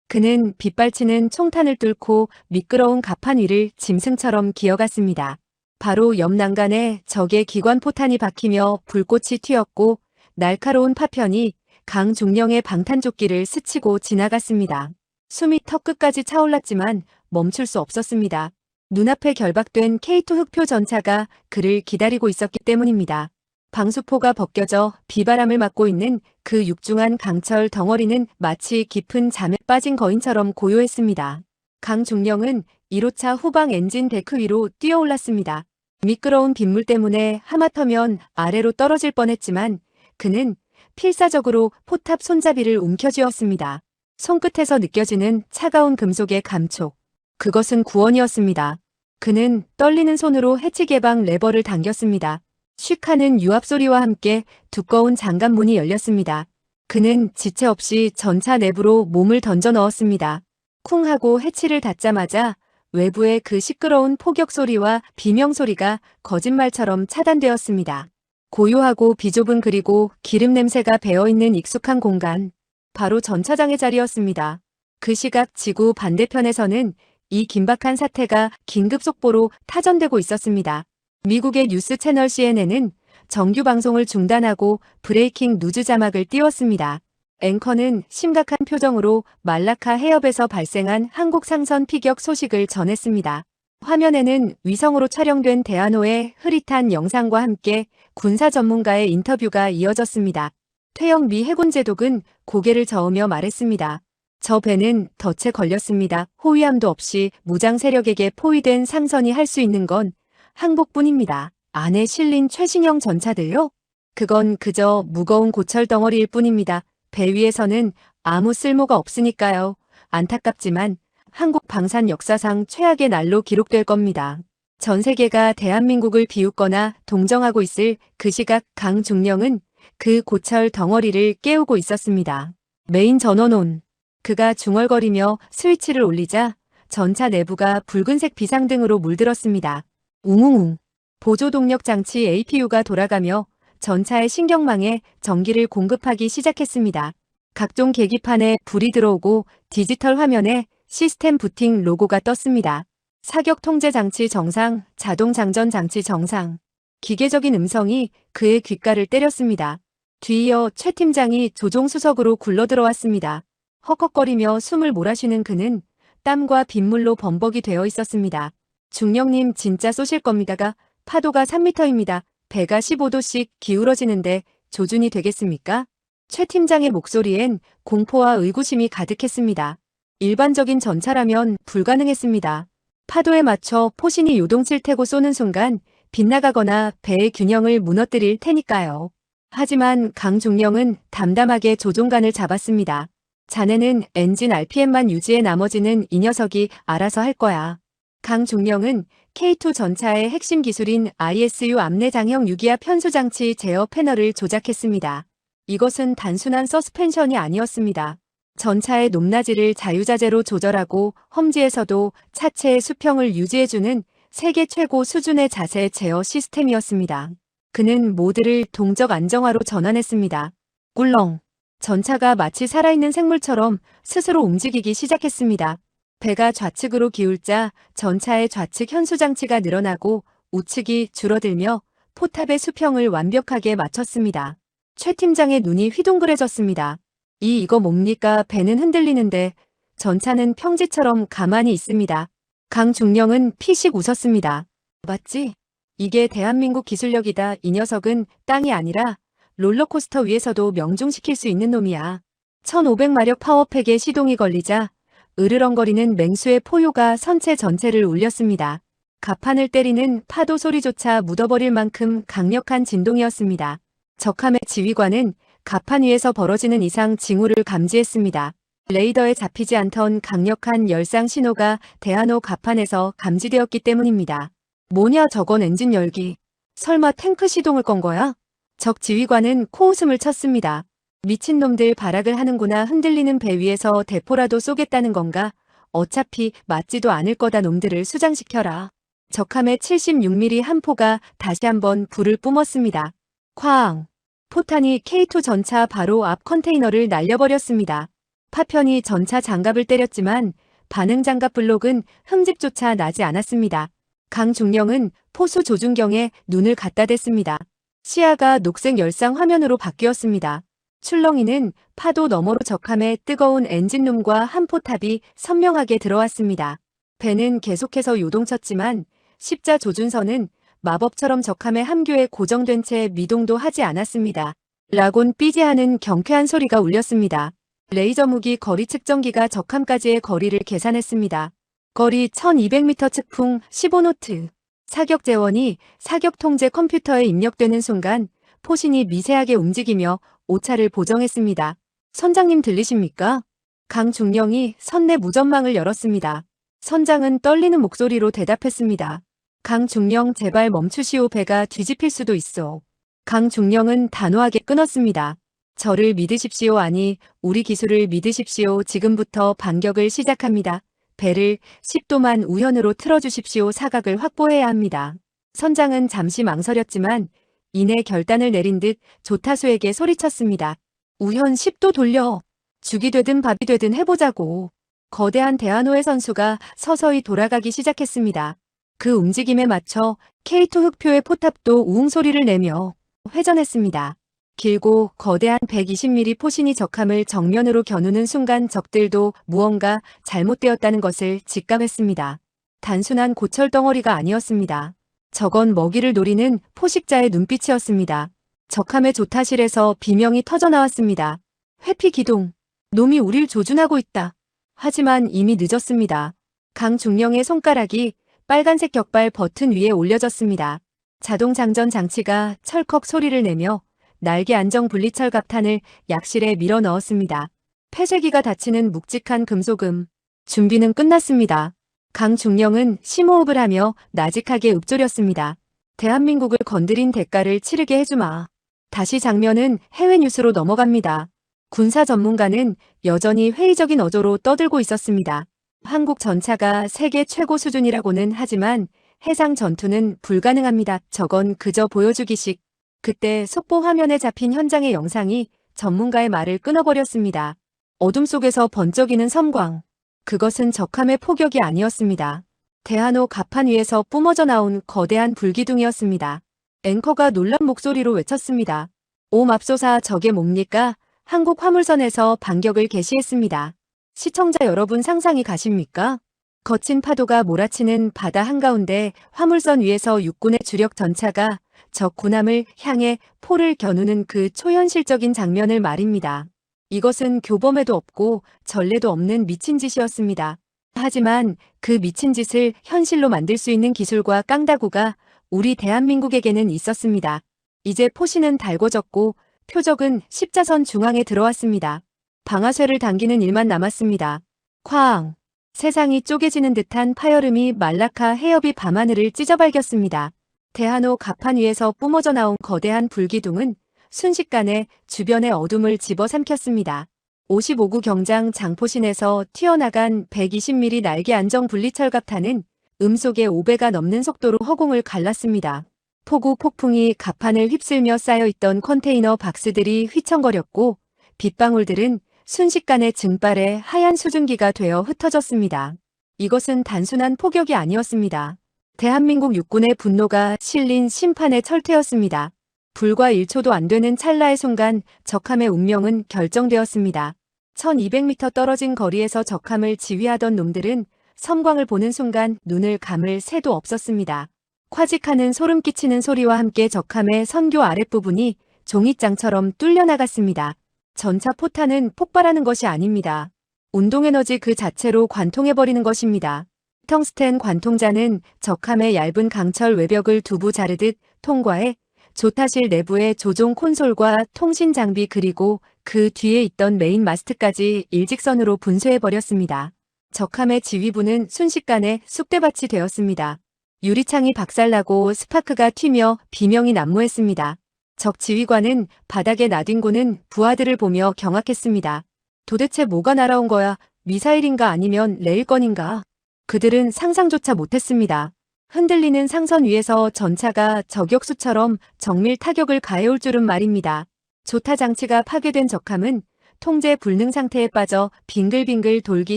그는 빗발치는 총탄을 뚫고 미끄러운 갑판 위를 짐승처럼 기어갔습니다. 바로 옆 난간에 적의 기관포탄이 박히며 불꽃이 튀었고 날카로운 파편이 강중령의 방탄조끼를 스치고 지나갔습니다. 숨이 턱끝까지 차올랐지만 멈출 수 없었습니다. 눈앞에 결박된 K2 흑표 전차가 그를 기다리고 있었기 때문입니다. 방수포가 벗겨져 비바람을 맞고 있는 그 육중한 강철 덩어리는 마치 깊은 잠에 빠진 거인처럼 고요했습니다. 강중령은 1호차 후방 엔진 데크 위로 뛰어올랐습니다. 미끄러운 빗물 때문에 하마터면 아래로 떨어질 뻔했지만 그는 필사적으로 포탑 손잡이를 움켜쥐었습니다. 손끝에서 느껴지는 차가운 금속의 감촉. 그것은 구원이었습니다. 그는 떨리는 손으로 해치 개방 레버를 당겼습니다. 슉 하는 유압 소리와 함께 두꺼운 장갑문이 열렸습니다. 그는 지체 없이 전차 내부로 몸을 던져 넣었습니다. 쿵 하고 해치를 닫자마자 외부의 그 시끄러운 포격 소리와 비명 소리가 거짓말처럼 차단되었습니다. 고요하고 비좁은 그리고 기름 냄새가 배어있는 익숙한 공간. 바로 전차장의 자리였습니다. 그 시각 지구 반대편에서는 이 긴박한 사태가 긴급 속보로 타전되고 있었습니다. 미국의 뉴스 채널 CNN은 정규 방송을 중단하고 브레이킹 누즈 자막을 띄웠습니다. 앵커는 심각한 표정으로 말라카 해협에서 발생한 한국 상선 피격 소식을 전했습니다. 화면에는 위성으로 촬영된 대한호의 흐릿한 영상과 함께 군사 전문가의 인터뷰가 이어졌습니다. 퇴영 미 해군 제독은 고개를 저으며 말했습니다. 저 배는 덫에 걸렸습니다. 호위함도 없이 무장 세력에게 포위된 상선이 할 수 있는 건 항복뿐입니다. 안에 실린 최신형 전차들요? 그건 그저 무거운 고철 덩어리일 뿐입니다. 배 위에서는 아무 쓸모가 없으니까요. 안타깝지만 한국 방산 역사상 최악의 날로 기록될 겁니다. 전 세계가 대한민국을 비웃거나 동정하고 있을 그 시각 강중령은 그 고철 덩어리를 깨우고 있었습니다. 메인 전원온. 그가 중얼거리며 스위치를 올리자 전차 내부가 붉은색 비상등으로 물들었습니다. 웅웅웅. 보조동력 장치 APU가 돌아가며 전차의 신경망에 전기를 공급하기 시작했습니다. 각종 계기판에 불이 들어오고 디지털 화면에 시스템 부팅 로고가 떴습니다. 사격 통제 장치 정상, 자동 장전 장치 정상. 기계적인 음성이 그의 귓가를 때렸습니다. 뒤이어 최 팀장이 조종수석으로 굴러들어왔습니다. 헉헉거리며 숨을 몰아쉬는 그는 땀과 빗물로 범벅이 되어 있었습니다. 중령님 진짜 쏘실 겁니다가 파도가 3m입니다. 배가 15도씩 기울어지는데 조준이 되겠습니까? 최 팀장의 목소리엔 공포와 의구심이 가득했습니다. 일반적인 전차라면 불가능했습니다. 파도에 맞춰 포신이 요동칠 테고 쏘는 순간 빗나가거나 배의 균형을 무너뜨릴 테니까요. 하지만 강중령은 담담하게 조종관을 잡았습니다. 자네는 엔진 RPM만 유지해 나머지는 이 녀석이 알아서 할 거야. 강중령은 K2 전차의 핵심 기술인 ISU 암내장형 유기압 현수장치 제어 패널을 조작했습니다. 이것은 단순한 서스펜션이 아니었습니다. 전차의 높낮이를 자유자재로 조절하고 험지에서도 차체의 수평을 유지해주는 세계 최고 수준의 자세 제어 시스템이었습니다. 그는 모드를 동적 안정화로 전환했습니다. 꿀렁. 전차가 마치 살아있는 생물처럼 스스로 움직이기 시작했습니다. 배가 좌측으로 기울자 전차의 좌측 현수장치가 늘어나고 우측이 줄어들며 포탑의 수평을 완벽하게 맞췄습니다. 최 팀장의 눈이 휘둥그레졌습니다. 이거 뭡니까? 배는 흔들리는데 전차는 평지처럼 가만히 있습니다. 강중령은 피식 웃었습니다. 맞지? 이게 대한민국 기술력이다. 이 녀석은 땅이 아니라 롤러코스터 위에서도 명중시킬 수 있는 놈이야. 1500마력 파워팩에 시동이 걸리자 으르렁거리는 맹수의 포효가 선체 전체를 울렸습니다. 갑판을 때리는 파도 소리조차 묻어버릴 만큼 강력한 진동이었습니다. 적함의 지휘관은 갑판 위에서 벌어지는 이상 징후를 감지했습니다. 레이더에 잡히지 않던 강력한 열상 신호가 대한호 갑판에서 감지되었기 때문입니다. 뭐냐 저건 엔진 열기. 설마 탱크 시동을 건 거야? 적 지휘관은 코웃음을 쳤습니다. 미친놈들 발악을 하는구나. 흔들리는 배 위에서 대포라도 쏘겠다는 건가? 어차피 맞지도 않을 거다. 놈들을 수장시켜라. 적함의 76mm 한 포가 다시 한번 불을 뿜었습니다. 쾅! 포탄이 K2 전차 바로 앞 컨테이너를 날려버렸습니다. 파편이 전차 장갑을 때렸지만 반응 장갑 블록은 흠집조차 나지 않았습니다. 강중령은 포수 조준경에 눈을 갖다 댔습니다. 시야가 녹색 열상 화면으로 바뀌었습니다. 출렁이는 파도 너머로 적함의 뜨거운 엔진룸과 한 포탑이 선명하게 들어왔습니다. 배는 계속해서 요동쳤지만 십자 조준선은 마법처럼 적함의 함교에 고정된 채 미동도 하지 않았습니다. 라곤 삐지하는 경쾌한 소리가 울렸습니다. 레이저 무기 거리 측정기가 적함까지의 거리를 계산했습니다. 거리 1200m 측풍 15노트. 사격 재원이 사격 통제 컴퓨터에 입력되는 순간 포신이 미세하게 움직이며 오차를 보정했습니다. 선장님 들리십니까? 강중령이 선내 무전망을 열었습니다. 선장은 떨리는 목소리로 대답했습니다. 강중령 제발 멈추시오. 배가 뒤집힐 수도 있어. 강중령은 단호하게 끊었습니다. 저를 믿으십시오. 아니, 우리 기술을 믿으십시오. 지금부터 반격을 시작합니다. 배를 10도만 우현으로 틀어주십시오. 사각을 확보해야 합니다. 선장은 잠시 망설였지만 이내 결단을 내린 듯 조타수에게 소리쳤습니다. 우현 10도 돌려. 죽이 되든 밥이 되든 해보자고. 거대한 대한호의 선수가 서서히 돌아가기 시작했습니다. 그 움직임에 맞춰 K2 흑표의 포탑도 우웅 소리를 내며 회전했습니다. 길고 거대한 120mm 포신이 적함을 정면으로 겨누는 순간 적들도 무언가 잘못되었다는 것을 직감했습니다. 단순한 고철 덩어리가 아니었습니다. 저건 먹이를 노리는 포식자의 눈빛이었습니다. 적함의 조타실에서 비명이 터져나왔습니다. 회피 기동. 놈이 우릴 조준하고 있다. 하지만 이미 늦었습니다. 강중령의 손가락이 빨간색 격발 버튼 위에 올려졌습니다. 자동 장전 장치가 철컥 소리를 내며 날개 안정 분리철 갑탄을 약실에 밀어 넣었습니다. 폐쇄기가 닫히는 묵직한 금속음. 준비는 끝났습니다. 강중령은 심호흡을 하며 나직하게 읊조렸습니다. 대한민국을 건드린 대가를 치르게 해주마. 다시 장면은 해외 뉴스로 넘어갑니다. 군사 전문가는 여전히 회의적인 어조로 떠들고 있었습니다. 한국 전차가 세계 최고 수준이라고는 하지만 해상 전투는 불가능합니다. 저건 그저 보여주기식. 그때 속보 화면에 잡힌 현장의 영상이 전문가의 말을 끊어버렸습니다. 어둠 속에서 번쩍이는 섬광. 그것은 적함의 포격이 아니었습니다. 대한호 갑판 위에서 뿜어져 나온 거대한 불기둥이었습니다. 앵커가 놀란 목소리로 외쳤습니다. 오 맙소사, 저게 뭡니까? 한국 화물선에서 반격을 개시했습니다. 시청자 여러분 상상이 가십니까? 거친 파도가 몰아치는 바다 한가운데 화물선 위에서 육군의 주력 전차가 적 군함을 향해 포를 겨누는 그 초현실적인 장면을 말입니다. 이것은 교범에도 없고 전례도 없는 미친 짓이었습니다. 하지만 그 미친 짓을 현실로 만들 수 있는 기술과 깡다구가 우리 대한민국에게는 있었습니다. 이제 포신은 달궈졌고 표적은 십자선 중앙에 들어왔습니다. 방아쇠를 당기는 일만 남았습니다. 쾅! 세상이 쪼개지는 듯한 파열음이 말라카 해협이 밤하늘을 찢어발겼습니다. 대한호 갑판 위에서 뿜어져 나온 거대한 불기둥은 순식간에 주변의 어둠을 집어삼켰습니다. 55구 경장 장포신에서 튀어나간 120mm 날개 안정 분리철 갑탄은 음속의 5배가 넘는 속도로 허공을 갈랐습니다. 폭우 폭풍이 갑판을 휩쓸며 쌓여있던 컨테이너 박스들이 휘청거렸고 빗방울들은 순식간에 증발해 하얀 수증기가 되어 흩어졌습니다. 이것은 단순한 포격이 아니었습니다. 대한민국 육군의 분노가 실린 심판의 철퇴였습니다. 불과 1초도 안 되는 찰나의 순간 적함의 운명은 결정되었습니다. 1200m 떨어진 거리에서 적함을 지휘하던 놈들은 섬광을 보는 순간 눈을 감을 새도 없었습니다. 콰직하는 소름 끼치는 소리와 함께 적함의 선교 아랫부분이 종잇장처럼 뚫려 나갔습니다. 전차 포탄은 폭발하는 것이 아닙니다. 운동에너지 그 자체로 관통해버리는 것입니다. 텅스텐 관통자는 적함의 얇은 강철 외벽을 두부 자르듯 통과해 조타실 내부의 조종 콘솔과 통신 장비 그리고 그 뒤에 있던 메인 마스트까지 일직선으로 분쇄해버렸습니다. 적함의 지휘부는 순식간에 쑥대밭이 되었습니다. 유리창이 박살나고 스파크가 튀며 비명이 난무했습니다. 적 지휘관은 바닥에 나뒹구는 부하들을 보며 경악했습니다. 도대체 뭐가 날아온 거야? 미사일인가 아니면 레일건인가? 그들은 상상조차 못했습니다. 흔들리는 상선 위에서 전차가 저격수처럼 정밀 타격을 가해올 줄은 말입니다. 조타 장치가 파괴된 적함은 통제 불능 상태에 빠져 빙글빙글 돌기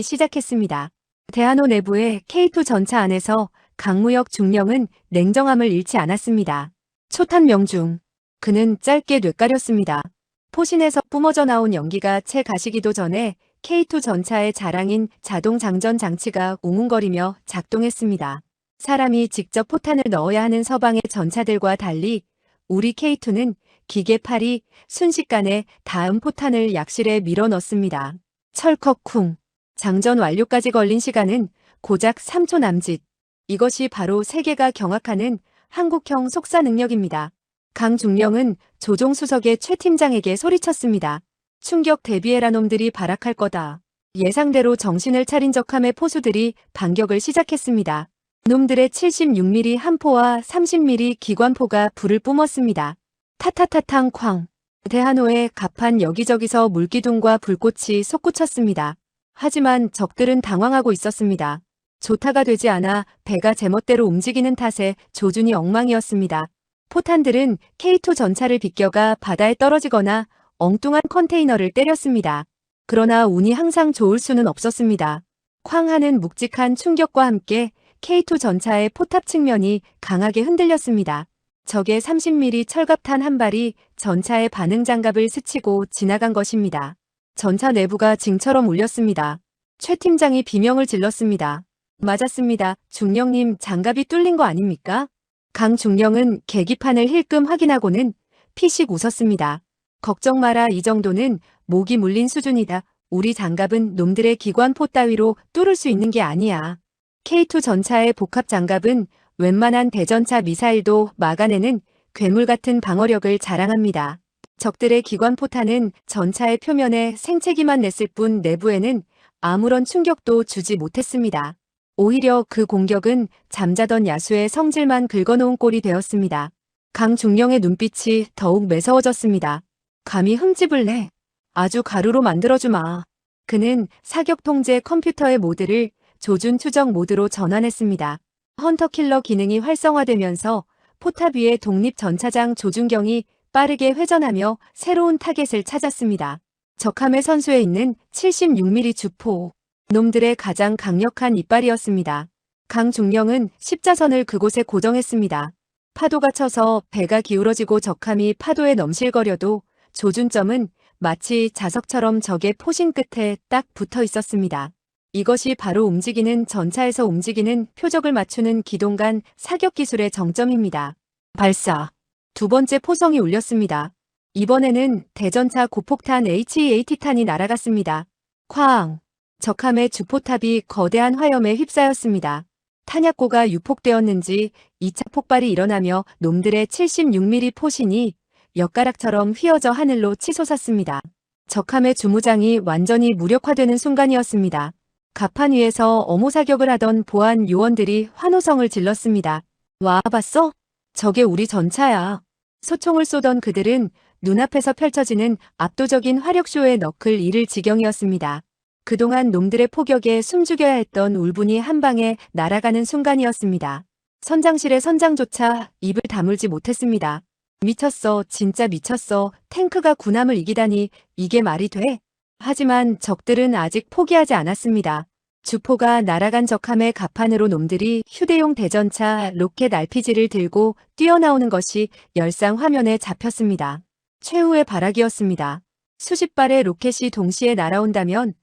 시작했습니다. 대한호 내부의 K2 전차 안에서 강무혁 중령은 냉정함을 잃지 않았습니다. 초탄 명중. 그는 짧게 뇌까렸습니다. 포신에서 뿜어져 나온 연기가 채 가시기도 전에 K2 전차의 자랑인 자동 장전 장치가 웅웅거리며 작동했습니다. 사람이 직접 포탄을 넣어야 하는 서방의 전차들과 달리 우리 K2는 기계팔이 순식간에 다음 포탄을 약실에 밀어 넣습니다. 철컥쿵. 장전 완료까지 걸린 시간은 고작 3초 남짓. 이것이 바로 세계가 경악하는 한국형 속사 능력입니다. 강중령은 조종수석의 최 팀장에게 소리쳤습니다. 충격 대비해라 놈들이 발악할 거다. 예상대로 정신을 차린 적함의 포수들이 반격을 시작했습니다. 놈들의 76mm 함포와 30mm 기관포가 불을 뿜었습니다. 타타타탕 쾅. 대한호의 갑판 여기저기서 물기둥과 불꽃이 솟구쳤습니다. 하지만 적들은 당황하고 있었습니다. 조타가 되지 않아 배가 제멋대로 움직이는 탓에 조준이 엉망이었습니다. 포탄들은 K2 전차를 비껴가 바다에 떨어지거나 엉뚱한 컨테이너를 때렸습니다. 그러나 운이 항상 좋을 수는 없었습니다. 쾅 하는 묵직한 충격과 함께 K2 전차의 포탑 측면이 강하게 흔들렸습니다. 적의 30mm 철갑탄 한 발이 전차의 반응 장갑을 스치고 지나간 것입니다. 전차 내부가 징처럼 울렸습니다. 최 팀장이 비명을 질렀습니다. 맞았습니다. 중령님, 장갑이 뚫린 거 아닙니까? 강중령은 계기판을 힐끔 확인하고는 피식 웃었습니다. 걱정 마라, 이 정도는 목이 물린 수준이다. 우리 장갑은 놈들의 기관포 따위로 뚫을 수 있는 게 아니야. K2 전차의 복합 장갑은 웬만한 대전차 미사일도 막아내는 괴물 같은 방어력을 자랑합니다. 적들의 기관포탄은 전차의 표면에 생채기만 냈을 뿐 내부에는 아무런 충격도 주지 못했습니다. 오히려 그 공격은 잠자던 야수의 성질만 긁어놓은 꼴이 되었습니다. 강중령의 눈빛이 더욱 매서워졌습니다. 감히 흠집을 내. 아주 가루로 만들어주마. 그는 사격 통제 컴퓨터의 모드를 조준 추적 모드로 전환했습니다. 헌터킬러 기능이 활성화되면서 포탑 위의 독립 전차장 조준경이 빠르게 회전하며 새로운 타겟을 찾았습니다. 적함의 선수에 있는 76mm 주포. 놈들의 가장 강력한 이빨이었습니다. 강중령은 십자선을 그곳에 고정했습니다. 파도가 쳐서 배가 기울어지고 적함이 파도에 넘실거려도 조준점은 마치 자석처럼 적의 포신 끝에 딱 붙어 있었습니다. 이것이 바로 움직이는 전차에서 움직이는 표적을 맞추는 기동간 사격 기술의 정점입니다. 발사. 두 번째 포성이 울렸습니다. 이번에는 대전차 고폭탄 HEAT탄이 날아갔습니다. 쾅. 적함의 주포탑이 거대한 화염에 휩싸였습니다. 탄약고가 유폭되었는지 2차 폭발이 일어나며 놈들의 76mm 포신이 엿가락처럼 휘어져 하늘로 치솟았습니다. 적함의 주무장이 완전히 무력화되는 순간이었습니다. 갑판 위에서 어모 사격을 하던 보안 요원들이 환호성을 질렀습니다. 와, 봤어? 저게 우리 전차야. 소총을 쏘던 그들은 눈앞에서 펼쳐지는 압도적인 화력쇼에 너클 잃을 지경이었습니다. 그동안 놈들의 포격에 숨죽여야 했던 울분이 한 방에 날아가는 순간이었습니다. 선장실의 선장조차 입을 다물지 못했습니다. 미쳤어, 진짜 미쳤어. 탱크가 군함을 이기다니 이게 말이 돼? 하지만 적들은 아직 포기하지 않았습니다. 주포가 날아간 적함의 갑판으로 놈들이 휴대용 대전차 로켓 RPG를 들고 뛰어나오는 것이 열상 화면에 잡혔습니다. 최후의 발악이었습니다. 수십 발의 로켓이 동시에 날아온다면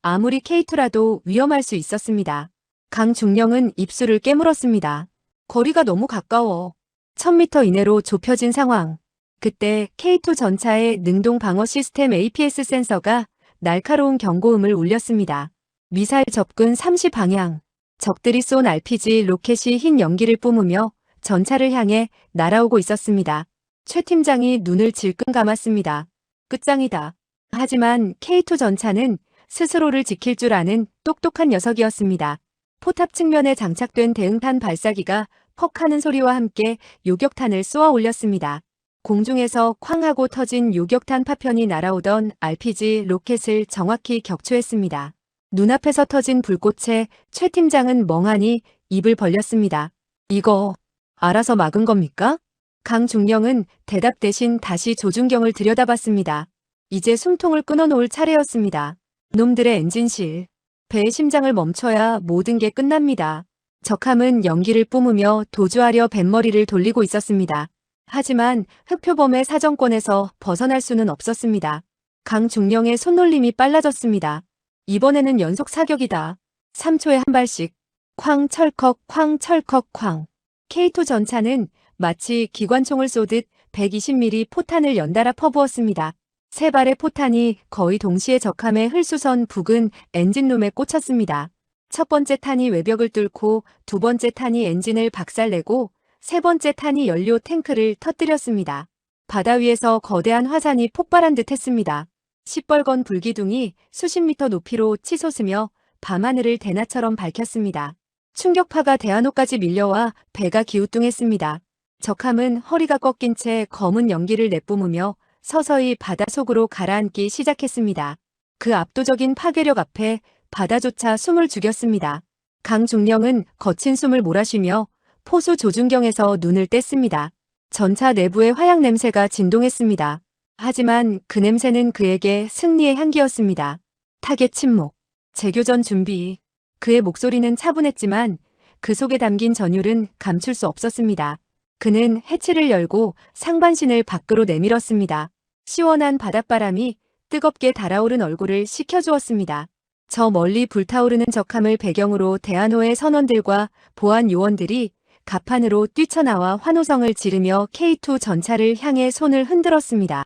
아무리 K2라도 위험할 수 있었습니다. 강중령은 입술을 깨물었습니다. 거리가 너무 가까워. 1000m 이내로 좁혀진 상황. 그때 K2 전차의 능동 방어 시스템 APS 센서가 날카로운 경고음을 울렸습니다. 미사일 접근 30방향. 적들이 쏜 RPG 로켓이 흰 연기를 뿜으며 전차를 향해 날아오고 있었습니다. 최 팀장이 눈을 질끈 감았습니다. 끝장이다. 하지만 K2 전차는 스스로를 지킬 줄 아는 똑똑한 녀석이었습니다. 포탑 측면에 장착된 대응탄 발사기가 퍽 하는 소리와 함께 요격탄을 쏘아 올렸습니다. 공중에서 쾅 하고 터진 요격탄 파편이 날아오던 RPG 로켓을 정확히 격추했습니다. 눈앞에서 터진 불꽃에 최 팀장은 멍하니 입을 벌렸습니다. 이거 알아서 막은 겁니까? 강중령은 대답 대신 다시 조준경을 들여다봤습니다. 이제 숨통을 끊어놓을 차례였습니다. 놈들의 엔진실. 배의 심장을 멈춰야 모든 게 끝납니다. 적함은 연기를 뿜으며 도주하려 뱃머리를 돌리고 있었습니다. 하지만 흑표범의 사정권에서 벗어날 수는 없었습니다. 강중령의 손놀림이 빨라졌습니다. 이번에는 연속 사격이다. 3초에 한 발씩. 쾅 철컥 쾅 철컥 쾅. K2 전차는 마치 기관총을 쏘듯 120mm 포탄을 연달아 퍼부었습니다. 세 발의 포탄이 거의 동시에 적함의 흘수선 부근 엔진룸에 꽂혔습니다. 첫 번째 탄이 외벽을 뚫고 두 번째 탄이 엔진을 박살내고 세 번째 탄이 연료 탱크를 터뜨렸습니다. 바다 위에서 거대한 화산이 폭발한 듯 했습니다. 시뻘건 불기둥이 수십 미터 높이로 치솟으며 밤하늘을 대낮처럼 밝혔습니다. 충격파가 대한호까지 밀려와 배가 기우뚱했습니다. 적함은 허리가 꺾인 채 검은 연기를 내뿜으며 서서히 바다 속으로 가라앉기 시작했습니다. 그 압도적인 파괴력 앞에 바다조차 숨을 죽였습니다. 강중령은 거친 숨을 몰아쉬며 포수 조준경에서 눈을 뗐습니다. 전차 내부의 화약 냄새가 진동했습니다. 하지만 그 냄새는 그에게 승리의 향기였습니다. 타겟 침묵, 재교전 준비. 그의 목소리는 차분했지만 그 속에 담긴 전율은 감출 수 없었습니다. 그는 해치를 열고 상반신을 밖으로 내밀었습니다. 시원한 바닷바람이 뜨겁게 달아오른 얼굴을 식혀주었습니다. 저 멀리 불타오르는 적함을 배경으로 대한호의 선원들과 보안 요원들이 갑판으로 뛰쳐나와 환호성을 지르며 K2 전차를 향해 손을 흔들었습니다.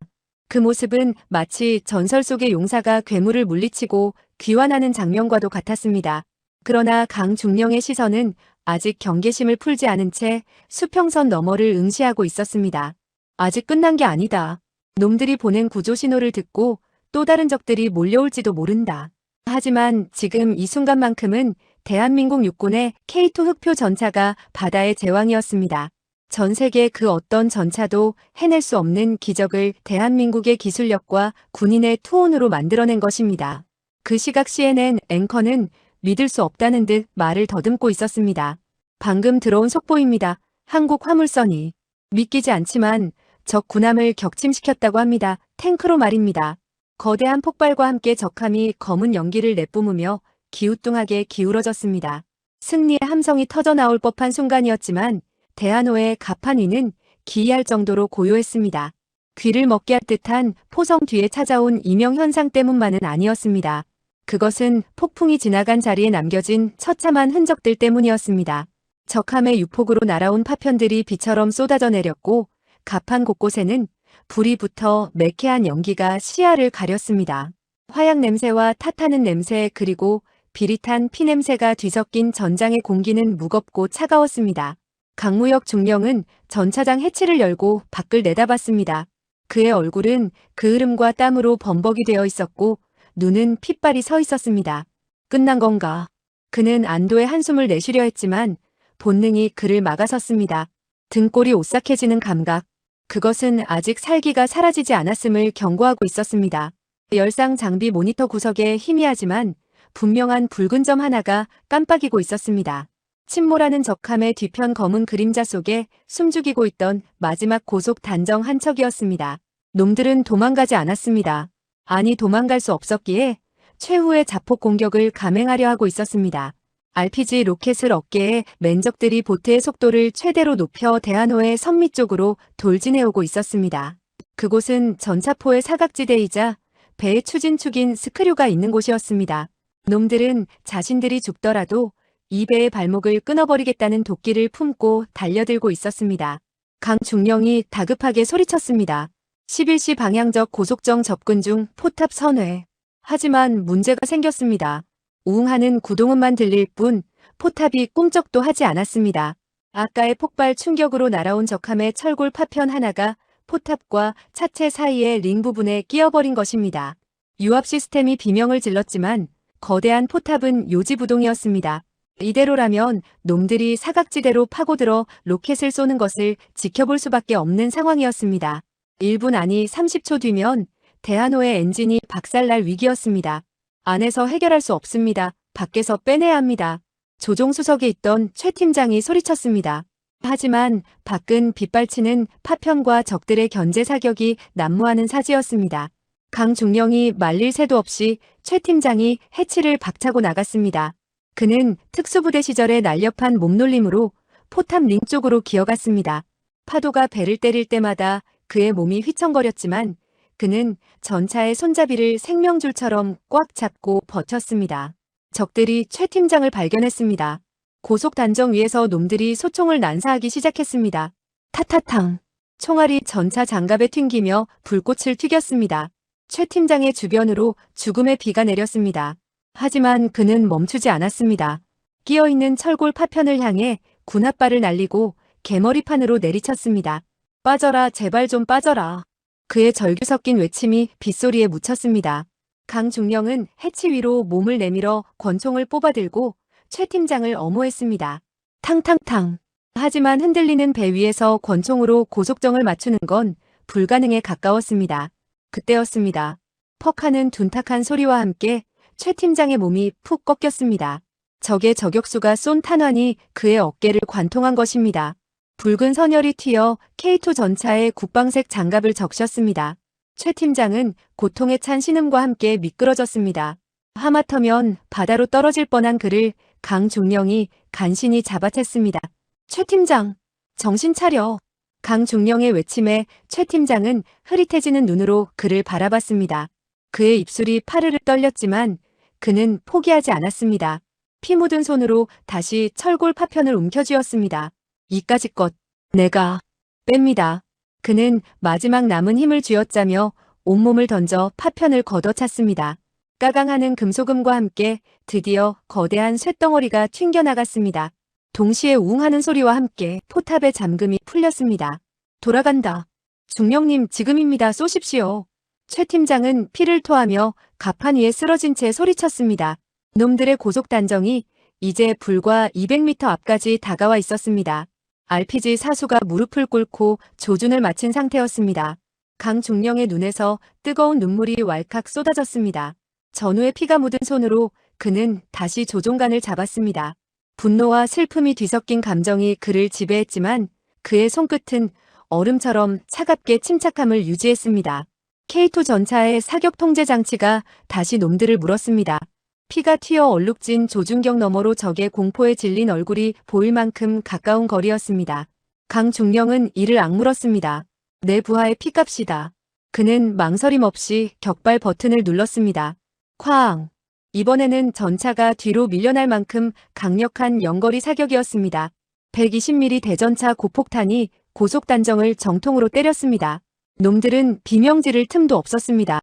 그 모습은 마치 전설 속의 용사가 괴물을 물리치고 귀환하는 장면과도 같았습니다. 그러나 강중령의 시선은 아직 경계심을 풀지 않은 채 수평선 너머를 응시하고 있었습니다. 아직 끝난 게 아니다. 놈들이 보낸 구조 신호를 듣고 또 다른 적들이 몰려올지도 모른다. 하지만 지금 이 순간만큼은 대한민국 육군의 K2 흑표 전차가 바다의 제왕이었습니다. 전 세계 그 어떤 전차도 해낼 수 없는 기적을 대한민국의 기술력과 군인의 투혼으로 만들어낸 것입니다. 그 시각 CNN 앵커는 믿을 수 없다는 듯 말을 더듬고 있었습니다. 방금 들어온 속보입니다. 한국 화물선이. 믿기지 않지만 적 군함을 격침시켰다고 합니다. 탱크로 말입니다. 거대한 폭발과 함께 적함이 검은 연기를 내뿜으며 기우뚱하게 기울어졌습니다. 승리의 함성이 터져나올 법한 순간이었지만 대한호의 갑판 위는 기이할 정도로 고요했습니다. 귀를 먹게 할 듯한 포성 뒤에 찾아온 이명현상 때문만은 아니었습니다. 그것은 폭풍이 지나간 자리에 남겨진 처참한 흔적들 때문이었습니다. 적함의 유폭으로 날아온 파편들이 비처럼 쏟아져 내렸고 갑판 곳곳에는 불이 붙어 매캐한 연기가 시야를 가렸습니다. 화약 냄새와 탓하는 냄새 그리고 비릿한 피 냄새가 뒤섞인 전장의 공기는 무겁고 차가웠습니다. 강무혁 중령은 전차장 해치를 열고 밖을 내다봤습니다. 그의 얼굴은 그을음과 땀으로 범벅이 되어 있었고 눈은 핏발이 서 있었습니다. 끝난 건가? 그는 안도의 한숨을 내쉬려 했지만 본능이 그를 막아섰습니다. 등골이 오싹해지는 감각. 그것은 아직 살기가 사라지지 않았음을 경고하고 있었습니다. 열상 장비 모니터 구석에 희미하지만 분명한 붉은 점 하나가 깜빡이고 있었습니다. 침몰하는 적함의 뒤편 검은 그림자 속에 숨죽이고 있던 마지막 고속 단정 한 척이었습니다. 놈들은 도망가지 않았습니다. 아니 도망갈 수 없었기에 최후의 자폭 공격을 감행하려 하고 있었습니다. RPG 로켓을 어깨에 맨 적들이 보트의 속도를 최대로 높여 대한호의 선미 쪽으로 돌진해오고 있었습니다. 그곳은 전차포의 사각지대이자 배의 추진축인 스크류가 있는 곳이었습니다. 놈들은 자신들이 죽더라도 이 배의 발목을 끊어버리겠다는 도끼를 품고 달려들고 있었습니다. 강중령이 다급하게 소리쳤습니다. 11시 방향적 고속정 접근 중 포탑 선회. 하지만 문제가 생겼습니다. 우웅하는 구동음만 들릴 뿐 포탑이 꿈쩍도 하지 않았습니다. 아까의 폭발 충격으로 날아온 적함의 철골 파편 하나가 포탑과 차체 사이의 링 부분에 끼어버린 것입니다. 유압 시스템이 비명을 질렀지만 거대한 포탑은 요지부동이었습니다. 이대로라면 놈들이 사각지대로 파고들어 로켓을 쏘는 것을 지켜볼 수밖에 없는 상황이었습니다. 1분 아니 30초 뒤면 대한호의 엔진이 박살날 위기였습니다. 안에서 해결할 수 없습니다. 밖에서 빼내야 합니다. 조종수석에 있던 최 팀장이 소리쳤습니다. 하지만 밖은 빗발치는 파편과 적들의 견제 사격이 난무하는 사지였습니다. 강중령이 말릴 새도 없이 최 팀장이 해치를 박차고 나갔습니다. 그는 특수부대 시절의 날렵한 몸놀림으로 포탑 링 쪽으로 기어갔습니다. 파도가 배를 때릴 때마다 그의 몸이 휘청거렸지만 그는 전차의 손잡이를 생명줄처럼 꽉 잡고 버텼습니다. 적들이 최 팀장을 발견했습니다. 고속 단정 위에서 놈들이 소총을 난사하기 시작했습니다. 타타탕. 총알이 전차 장갑에 튕기며 불꽃을 튀겼습니다. 최 팀장의 주변으로 죽음의 비가 내렸습니다. 하지만 그는 멈추지 않았습니다. 끼어있는 철골 파편을 향해 군홧발을 날리고 개머리판으로 내리쳤습니다. 빠져라, 제발 좀 빠져라. 그의 절규 섞인 외침이 빗소리에 묻혔습니다. 강중령은 해치 위로 몸을 내밀어 권총을 뽑아들고 최 팀장을 엄호했습니다. 탕탕탕. 하지만 흔들리는 배 위에서 권총으로 고속정을 맞추는 건 불가능에 가까웠습니다. 그때였습니다. 퍽 하는 둔탁한 소리와 함께 최 팀장의 몸이 푹 꺾였습니다. 적의 저격수가 쏜 탄환이 그의 어깨를 관통한 것입니다. 붉은 선혈이 튀어 K2 전차의 국방색 장갑을 적셨습니다. 최 팀장은 고통에 찬 신음과 함께 미끄러졌습니다. 하마터면 바다로 떨어질 뻔한 그를 강중령이 간신히 잡아챘습니다. 최 팀장, 정신 차려. 강중령의 외침에 최 팀장은 흐릿해지는 눈으로 그를 바라봤습니다. 그의 입술이 파르르 떨렸지만 그는 포기하지 않았습니다. 피 묻은 손으로 다시 철골 파편을 움켜쥐었습니다. 이까짓 것 내가 뺍니다. 그는 마지막 남은 힘을 쥐어짜며 온몸을 던져 파편을 걷어찼습니다. 까강하는 금소금과 함께 드디어 거대한 쇳덩어리가 튕겨나갔습니다. 동시에 우웅하는 소리와 함께 포탑의 잠금이 풀렸습니다. 돌아간다. 중령님, 지금입니다. 쏘십시오. 최 팀장은 피를 토하며 갑판 위에 쓰러진 채 소리쳤습니다. 놈들의 고속단정이 이제 불과 200m 앞까지 다가와 있었습니다. RPG 사수가 무릎을 꿇고 조준을 마친 상태였습니다. 강중령의 눈에서 뜨거운 눈물이 왈칵 쏟아졌습니다. 전우의 피가 묻은 손으로 그는 다시 조종관을 잡았습니다. 분노와 슬픔이 뒤섞인 감정이 그를 지배했지만 그의 손끝은 얼음처럼 차갑게 침착함을 유지했습니다. K2 전차의 사격 통제 장치가 다시 놈들을 물었습니다. 피가 튀어 얼룩진 조준경 너머로 적의 공포에 질린 얼굴이 보일 만큼 가까운 거리였습니다. 강중령은 이를 악물었습니다. 내 부하의 피값이다. 그는 망설임 없이 격발 버튼을 눌렀습니다. 쾅! 이번에는 전차가 뒤로 밀려날 만큼 강력한 연거리 사격이었습니다. 120mm 대전차 고폭탄이 고속단정을 정통으로 때렸습니다. 놈들은 비명 지를 틈도 없었습니다.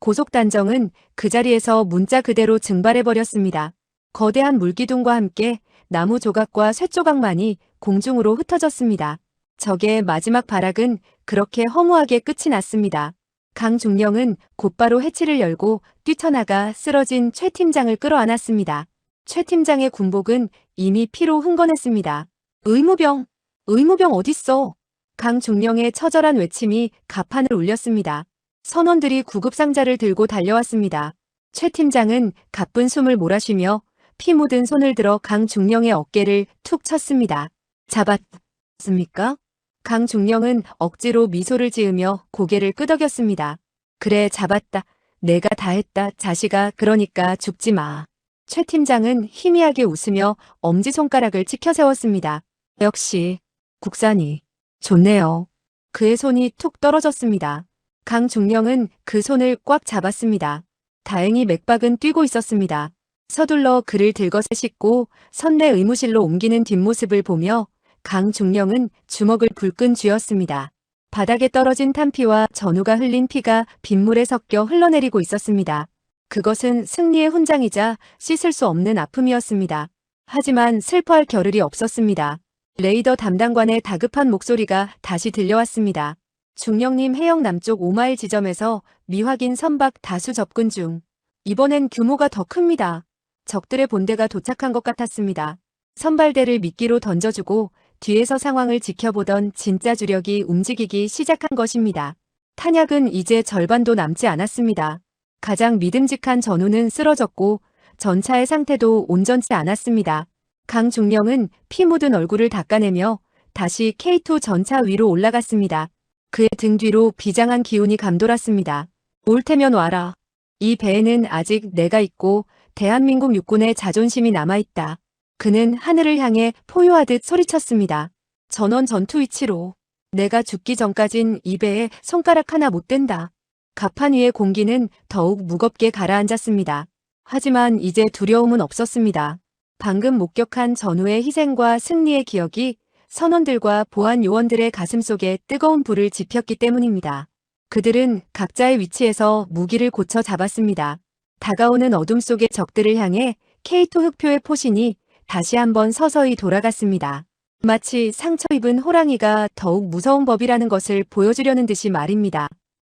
고속단정은 그 자리에서 문자 그대로 증발해버렸습니다. 거대한 물기둥과 함께 나무 조각과 쇠조각만이 공중으로 흩어졌습니다. 적의 마지막 발악은 그렇게 허무하게 끝이 났습니다. 강중령은 곧바로 해치를 열고 뛰쳐나가 쓰러진 최 팀장을 끌어안았습니다. 최 팀장의 군복은 이미 피로 흥건했습니다. 의무병 어딨어? 강중령의 처절한 외침이 가판을 울렸습니다. 선원들이 구급상자를 들고 달려왔습니다. 최 팀장은 가쁜 숨을 몰아쉬며 피 묻은 손을 들어 강중령의 어깨를 툭 쳤습니다. 잡았습니까? 강중령은 억지로 미소를 지으며 고개를 끄덕였습니다. 그래, 잡았다. 내가 다 했다. 자식아, 그러니까 죽지 마. 최 팀장은 희미하게 웃으며 엄지손가락을 치켜세웠습니다. 역시 국산이 좋네요. 그의 손이 툭 떨어졌습니다. 강중령은 그 손을 꽉 잡았습니다. 다행히 맥박은 뛰고 있었습니다. 서둘러 그를 들것에 싣고 선내 의무실로 옮기는 뒷모습을 보며 강중령은 주먹을 불끈 쥐었습니다. 바닥에 떨어진 탄피와 전우가 흘린 피가 빗물에 섞여 흘러내리고 있었습니다. 그것은 승리의 훈장이자 씻을 수 없는 아픔이었습니다. 하지만 슬퍼할 겨를이 없었습니다. 레이더 담당관의 다급한 목소리가 다시 들려왔습니다. 중령님, 해역 남쪽 5마일 지점에서 미확인 선박 다수 접근 중. 이번엔 규모가 더 큽니다. 적들의 본대가 도착한 것 같았습니다. 선발대를 미끼로 던져주고 뒤에서 상황을 지켜보던 진짜 주력이 움직이기 시작한 것입니다. 탄약은 이제 절반도 남지 않았습니다. 가장 믿음직한 전우는 쓰러졌고 전차의 상태도 온전치 않았습니다. 강중령은 피 묻은 얼굴을 닦아내며 다시 K2 전차 위로 올라갔습니다. 그의 등 뒤로 비장한 기운이 감돌았습니다. 올 테면 와라. 이 배에는 아직 내가 있고 대한민국 육군의 자존심이 남아있다. 그는 하늘을 향해 포효하듯 소리쳤습니다. 전원 전투 위치로. 내가 죽기 전까진 이 배에 손가락 하나 못 댄다. 갑판 위의 공기는 더욱 무겁게 가라앉았습니다. 하지만 이제 두려움은 없었습니다. 방금 목격한 전우의 희생과 승리의 기억이 선원들과 보안 요원들의 가슴속에 뜨거운 불을 지폈기 때문입니다. 그들은 각자의 위치에서 무기를 고쳐 잡았습니다. 다가오는 어둠 속의 적들을 향해 K2 흑표의 포신이 다시 한번 서서히 돌아갔습니다. 마치 상처 입은 호랑이가 더욱 무서운 법이라는 것을 보여주려는 듯이 말입니다.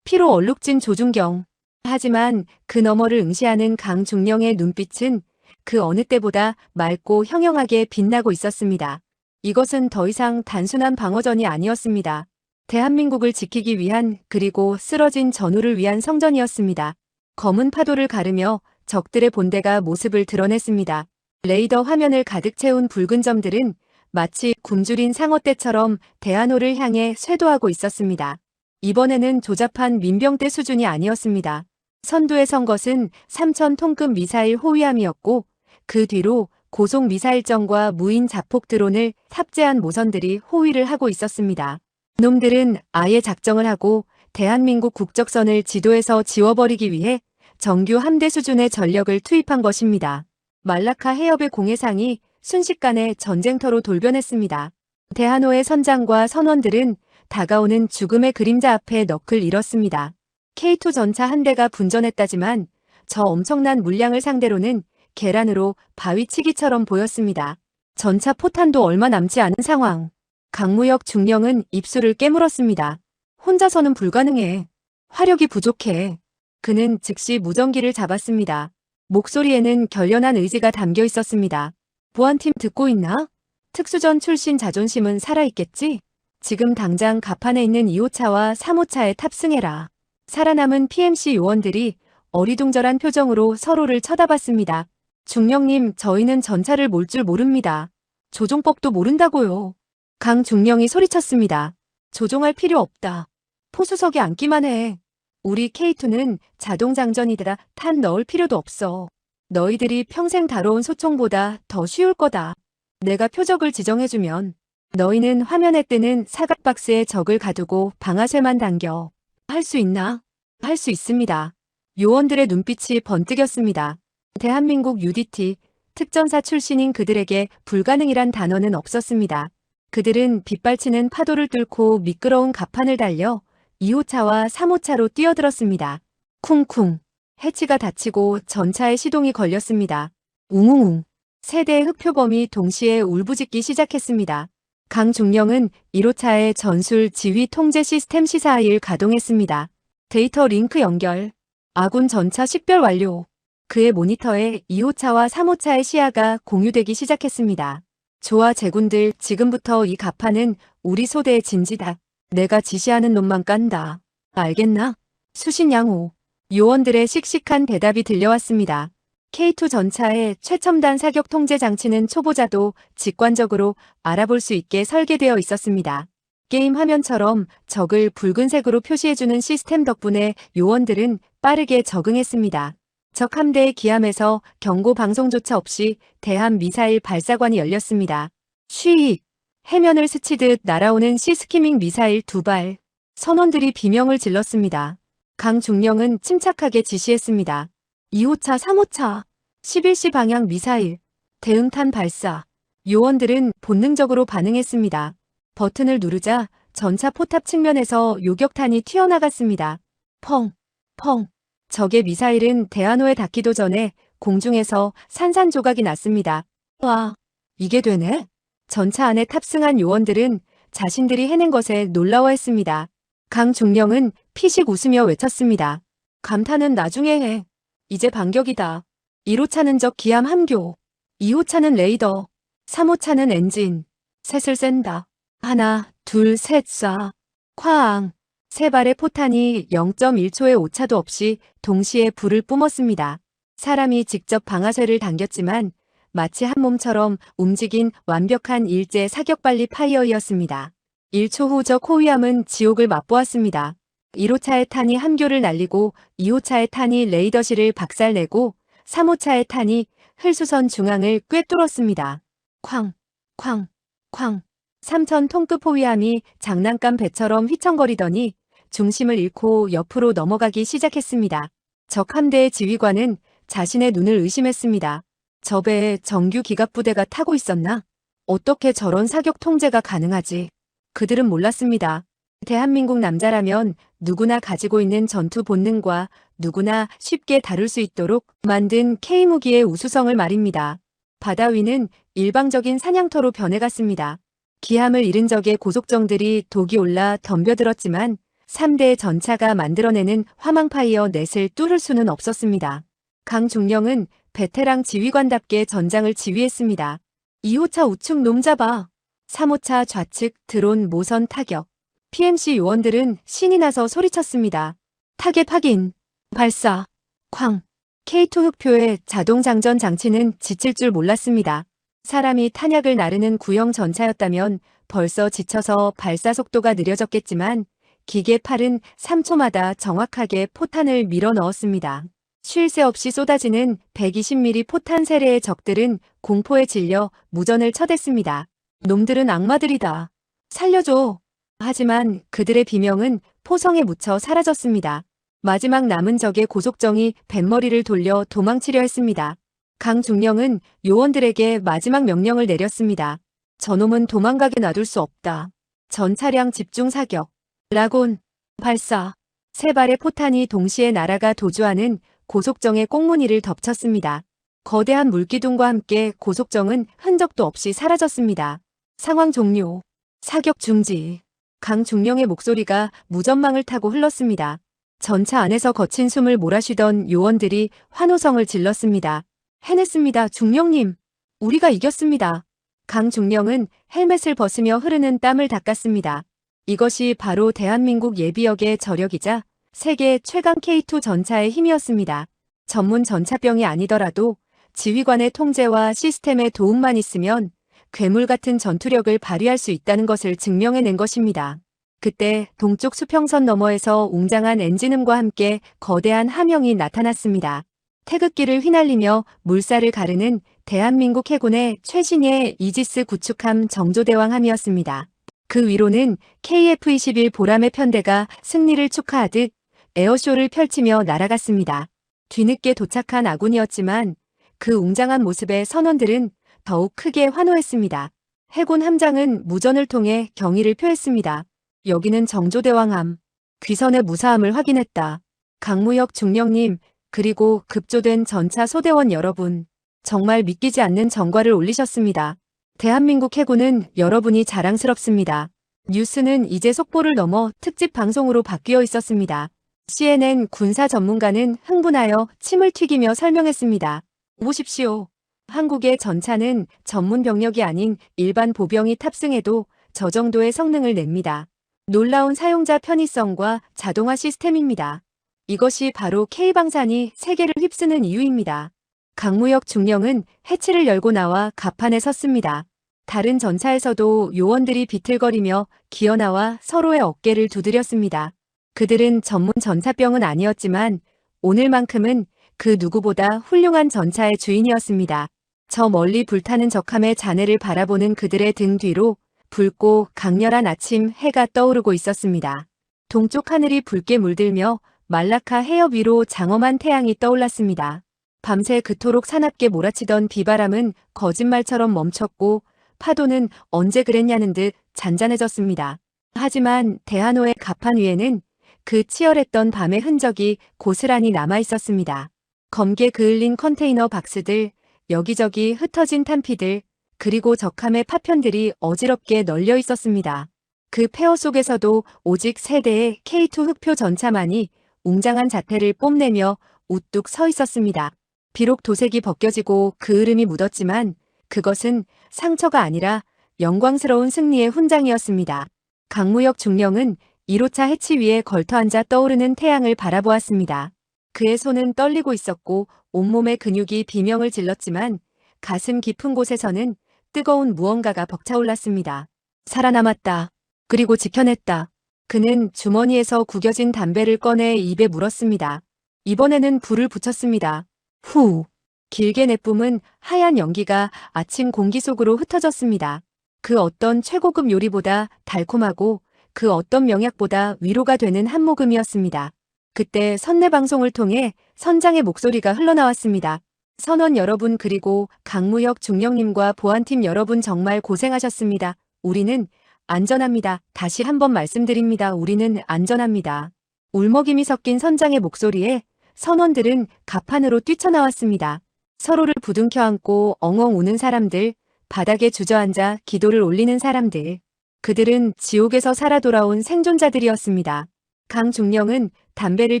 피로 얼룩진 조준경. 하지만 그 너머를 응시하는 강중령의 눈빛은 그 어느 때보다 맑고 형형하게 빛나고 있었습니다. 이것은 더 이상 단순한 방어전이 아니었습니다. 대한민국을 지키기 위한 그리고 쓰러진 전우를 위한 성전이었습니다. 검은 파도를 가르며 적들의 본대가 모습을 드러냈습니다. 레이더 화면을 가득 채운 붉은 점들은 마치 굶주린 상어떼처럼 대한호를 향해 쇄도하고 있었습니다. 이번에는 조잡한 민병대 수준이 아니었습니다. 선두에 선 것은 3,000톤급 미사일 호위함이었고 그 뒤로 고속 미사일정과 무인 자폭 드론을 탑재한 모선들이 호위를 하고 있었습니다. 놈들은 아예 작정을 하고 대한민국 국적선을 지도에서 지워버리기 위해 정규 함대 수준의 전력을 투입한 것입니다. 말라카 해협의 공해상이 순식간에 전쟁터로 돌변했습니다. 대한호의 선장과 선원들은 다가오는 죽음의 그림자 앞에 넋을 잃었습니다. K2 전차 한 대가 분전했다지만 저 엄청난 물량을 상대로는 계란으로 바위치기처럼 보였습니다. 전차 포탄도 얼마 남지 않은 상황. 강무혁 중령은 입술을 깨물었습니다. 혼자서는 불가능해. 화력이 부족해. 그는 즉시 무전기를 잡았습니다. 목소리에는 결연한 의지가 담겨 있었습니다. 보안팀 듣고 있나? 특수전 출신 자존심은 살아있겠지? 지금 당장 갑판에 있는 2호차와 3호차에 탑승해라. 살아남은 PMC 요원들이 어리둥절한 표정으로 서로를 쳐다봤습니다. 중령님, 저희는 전차를 몰 줄 모릅니다. 조종법도 모른다고요. 강중령이 소리쳤습니다. 조종할 필요 없다. 포수석에 앉기만 해. 우리 K2는 자동장전이다. 탄 넣을 필요도 없어. 너희들이 평생 다뤄온 소총보다 더 쉬울 거다. 내가 표적을 지정해주면 너희는 화면에 뜨는 사각박스에 적을 가두고 방아쇠만 당겨. 할 수 있나? 할 수 있습니다. 요원들의 눈빛이 번뜩였습니다. 대한민국 UDT, 특전사 출신인 그들에게 불가능이란 단어는 없었습니다. 그들은 빗발치는 파도를 뚫고 미끄러운 갑판을 달려 2호차와 3호차로 뛰어들었습니다. 쿵쿵. 해치가 닫히고 전차의 시동이 걸렸습니다. 웅웅웅. 세 대의 흑표범이 동시에 울부짖기 시작했습니다. 강중령은 1호차의 전술 지휘 통제 시스템 시사일 가동했습니다. 데이터 링크 연결. 아군 전차 식별 완료. 그의 모니터에 2호차와 3호차의 시야가 공유되기 시작했습니다. 좋아 제군들, 지금부터 이 갑판은 우리 소대의 진지다. 내가 지시하는 놈만 깐다. 알겠나? 수신양호. 요원들의 씩씩한 대답이 들려왔습니다. K2 전차의 최첨단 사격 통제 장치는 초보자도 직관적으로 알아볼 수 있게 설계되어 있었습니다. 게임 화면처럼 적을 붉은색으로 표시해주는 시스템 덕분에 요원들은 빠르게 적응했습니다. 적 함대의 기함에서 경고 방송조차 없이 대함 미사일 발사관이 열렸습니다. 쉬익! 해면을 스치듯 날아오는 시스키밍 미사일 2발. 선원들이 비명을 질렀습니다. 강중령은 침착하게 지시했습니다. 2호차, 3호차, 11시 방향 미사일, 대응탄 발사. 요원들은 본능적으로 반응했습니다. 버튼을 누르자 전차 포탑 측면에서 요격탄이 튀어나갔습니다. 펑, 펑. 적의 미사일은 대한호에 닿기도 전에 공중에서 산산조각이 났습니다. 와, 이게 되네? 전차 안에 탑승한 요원들은 자신들이 해낸 것에 놀라워했습니다. 강중령은 피식 웃으며 외쳤습니다. 감탄은 나중에 해. 이제 반격이다. 1호차는 적 기함 함교, 2호차는 레이더, 3호차는 엔진. 셋을 쐰다. 하나, 둘, 셋 쏴. 쾅. 세 발의 포탄이 0.1초의 오차도 없이 동시에 불을 뿜었습니다. 사람이 직접 방아쇠를 당겼지만 마치 한 몸처럼 움직인 완벽한 일제 사격발리 파이어이었습니다. 1초 후 적 호위함은 지옥을 맛보았습니다. 1호차의 탄이 함교를 날리고 2호차의 탄이 레이더실을 박살내고 3호차의 탄이 흘수선 중앙을 꿰뚫었습니다. 쾅, 쾅, 쾅. 3,000톤급 호위함이 장난감 배처럼 휘청거리더니 중심을 잃고 옆으로 넘어가기 시작했습니다. 적 함대의 지휘관은 자신의 눈을 의심했습니다. 저 배에 정규 기갑부대가 타고 있었나? 어떻게 저런 사격 통제가 가능하지? 그들은 몰랐습니다. 대한민국 남자라면 누구나 가지고 있는 전투 본능과 누구나 쉽게 다룰 수 있도록 만든 K무기의 우수성을 말입니다. 바다 위는 일방적인 사냥터로 변해갔습니다. 기함을 잃은 적의 고속정들이 독이 올라 덤벼들었지만 3대 전차가 만들어내는 화망파이어 넷을 뚫을 수는 없었습니다. 강중령은 베테랑 지휘관답게 전장을 지휘했습니다. 2호차 우측 놈 잡아. 3호차 좌측 드론 모선 타격. PMC 요원들은 신이 나서 소리쳤습니다. 타겟 확인. 발사. 쾅. K2 흑표의 자동 장전 장치는 지칠 줄 몰랐습니다. 사람이 탄약을 나르는 구형 전차였다면 벌써 지쳐서 발사 속도가 느려졌겠지만 기계 팔은 3초마다 정확하게 포탄을 밀어 넣었습니다. 쉴 새 없이 쏟아지는 120mm 포탄 세례의 적들은 공포에 질려 무전을 쳐댔습니다. 놈들은 악마들이다. 살려줘. 하지만 그들의 비명은 포성에 묻혀 사라졌습니다. 마지막 남은 적의 고속정이 뱃머리를 돌려 도망치려 했습니다. 강중령은 요원들에게 마지막 명령을 내렸습니다. 저놈은 도망가게 놔둘 수 없다. 전 차량 집중 사격. 라곤. 발사. 세 발의 포탄이 동시에 날아가 도주하는 고속정의 꽁무니를 덮쳤습니다. 거대한 물기둥과 함께 고속정은 흔적도 없이 사라졌습니다. 상황 종료. 사격 중지. 강중령의 목소리가 무전망을 타고 흘렀습니다. 전차 안에서 거친 숨을 몰아쉬던 요원들이 환호성을 질렀습니다. 해냈습니다, 중령님. 우리가 이겼습니다. 강중령은 헬멧을 벗으며 흐르는 땀을 닦았습니다. 이것이 바로 대한민국 예비역의 저력이자 세계 최강 K2 전차의 힘이었습니다. 전문 전차병이 아니더라도 지휘관의 통제와 시스템의 도움만 있으면 괴물 같은 전투력을 발휘할 수 있다는 것을 증명해낸 것입니다. 그때 동쪽 수평선 너머에서 웅장한 엔진음과 함께 거대한 함형이 나타났습니다. 태극기를 휘날리며 물살을 가르는 대한민국 해군의 최신의 이지스 구축함 정조대왕함이었습니다. 그 위로는 KF-21 보람의 편대가 승리를 축하하듯 에어쇼를 펼치며 날아갔습니다. 뒤늦게 도착한 아군이었지만 그 웅장한 모습에 선원들은 더욱 크게 환호했습니다. 해군 함장은 무전을 통해 경의를 표했습니다. 여기는 정조대왕함. 귀선의 무사함을 확인했다. 강무혁 중령님, 그리고 급조된 전차 소대원 여러분. 정말 믿기지 않는 전과를 올리셨습니다. 대한민국 해군은 여러분이 자랑스럽습니다. 뉴스는 이제 속보를 넘어 특집 방송으로 바뀌어 있었습니다. CNN 군사 전문가는 흥분하여 침을 튀기며 설명했습니다. 보십시오. 한국의 전차는 전문 병력이 아닌 일반 보병이 탑승해도 저 정도의 성능을 냅니다. 놀라운 사용자 편의성과 자동화 시스템입니다. 이것이 바로 K방산이 세계를 휩쓰는 이유입니다. 강무혁 중령은 해치를 열고 나와 갑판에 섰습니다. 다른 전차에서도 요원들이 비틀거리며 기어나와 서로의 어깨를 두드렸습니다. 그들은 전문 전차병은 아니었지만 오늘만큼은 그 누구보다 훌륭한 전차의 주인이었습니다. 저 멀리 불타는 적함의 잔해를 바라보는 그들의 등 뒤로 붉고 강렬한 아침 해가 떠오르고 있었습니다. 동쪽 하늘이 붉게 물들며 말라카 해협 위로 장엄한 태양이 떠올랐습니다. 밤새 그토록 사납게 몰아치던 비바람은 거짓말처럼 멈췄고 파도는 언제 그랬냐는 듯 잔잔해졌습니다. 하지만 대한호의 갑판 위에는 그 치열했던 밤의 흔적이 고스란히 남아있었습니다. 검게 그을린 컨테이너 박스들, 여기저기 흩어진 탄피들, 그리고 적함의 파편들이 어지럽게 널려 있었습니다. 그 폐허 속에서도 오직 세 대의 K2 흑표 전차만이 웅장한 자태를 뽐내며 우뚝 서 있었습니다. 비록 도색이 벗겨지고 그을음이 묻었지만 그것은 상처가 아니라 영광스러운 승리의 훈장이었습니다. 강무혁 중령은 1호차 해치 위에 걸터앉아 떠오르는 태양을 바라보았습니다. 그의 손은 떨리고 있었고 온몸의 근육이 비명을 질렀지만 가슴 깊은 곳에서는 뜨거운 무언가가 벅차올랐습니다. 살아남았다. 그리고 지켜냈다. 그는 주머니에서 구겨진 담배를 꺼내 입에 물었습니다. 이번에는 불을 붙였습니다. 후. 길게 내뿜은 하얀 연기가 아침 공기 속으로 흩어졌습니다. 그 어떤 최고급 요리보다 달콤하고 그 어떤 명약보다 위로가 되는 한 모금이었습니다. 그때 선내방송을 통해 선장의 목소리가 흘러나왔습니다. 선원 여러분 그리고 강무혁 중령님과 보안팀 여러분 정말 고생하셨습니다. 우리는 안전합니다. 다시 한번 말씀드립니다. 우리는 안전합니다. 울먹임이 섞인 선장의 목소리에 선원들은 갑판으로 뛰쳐나왔습니다. 서로를 부둥켜 안고 엉엉 우는 사람들, 바닥에 주저앉아 기도를 올리는 사람들. 그들은 지옥에서 살아 돌아온 생존자들이었습니다. 강중령은 담배를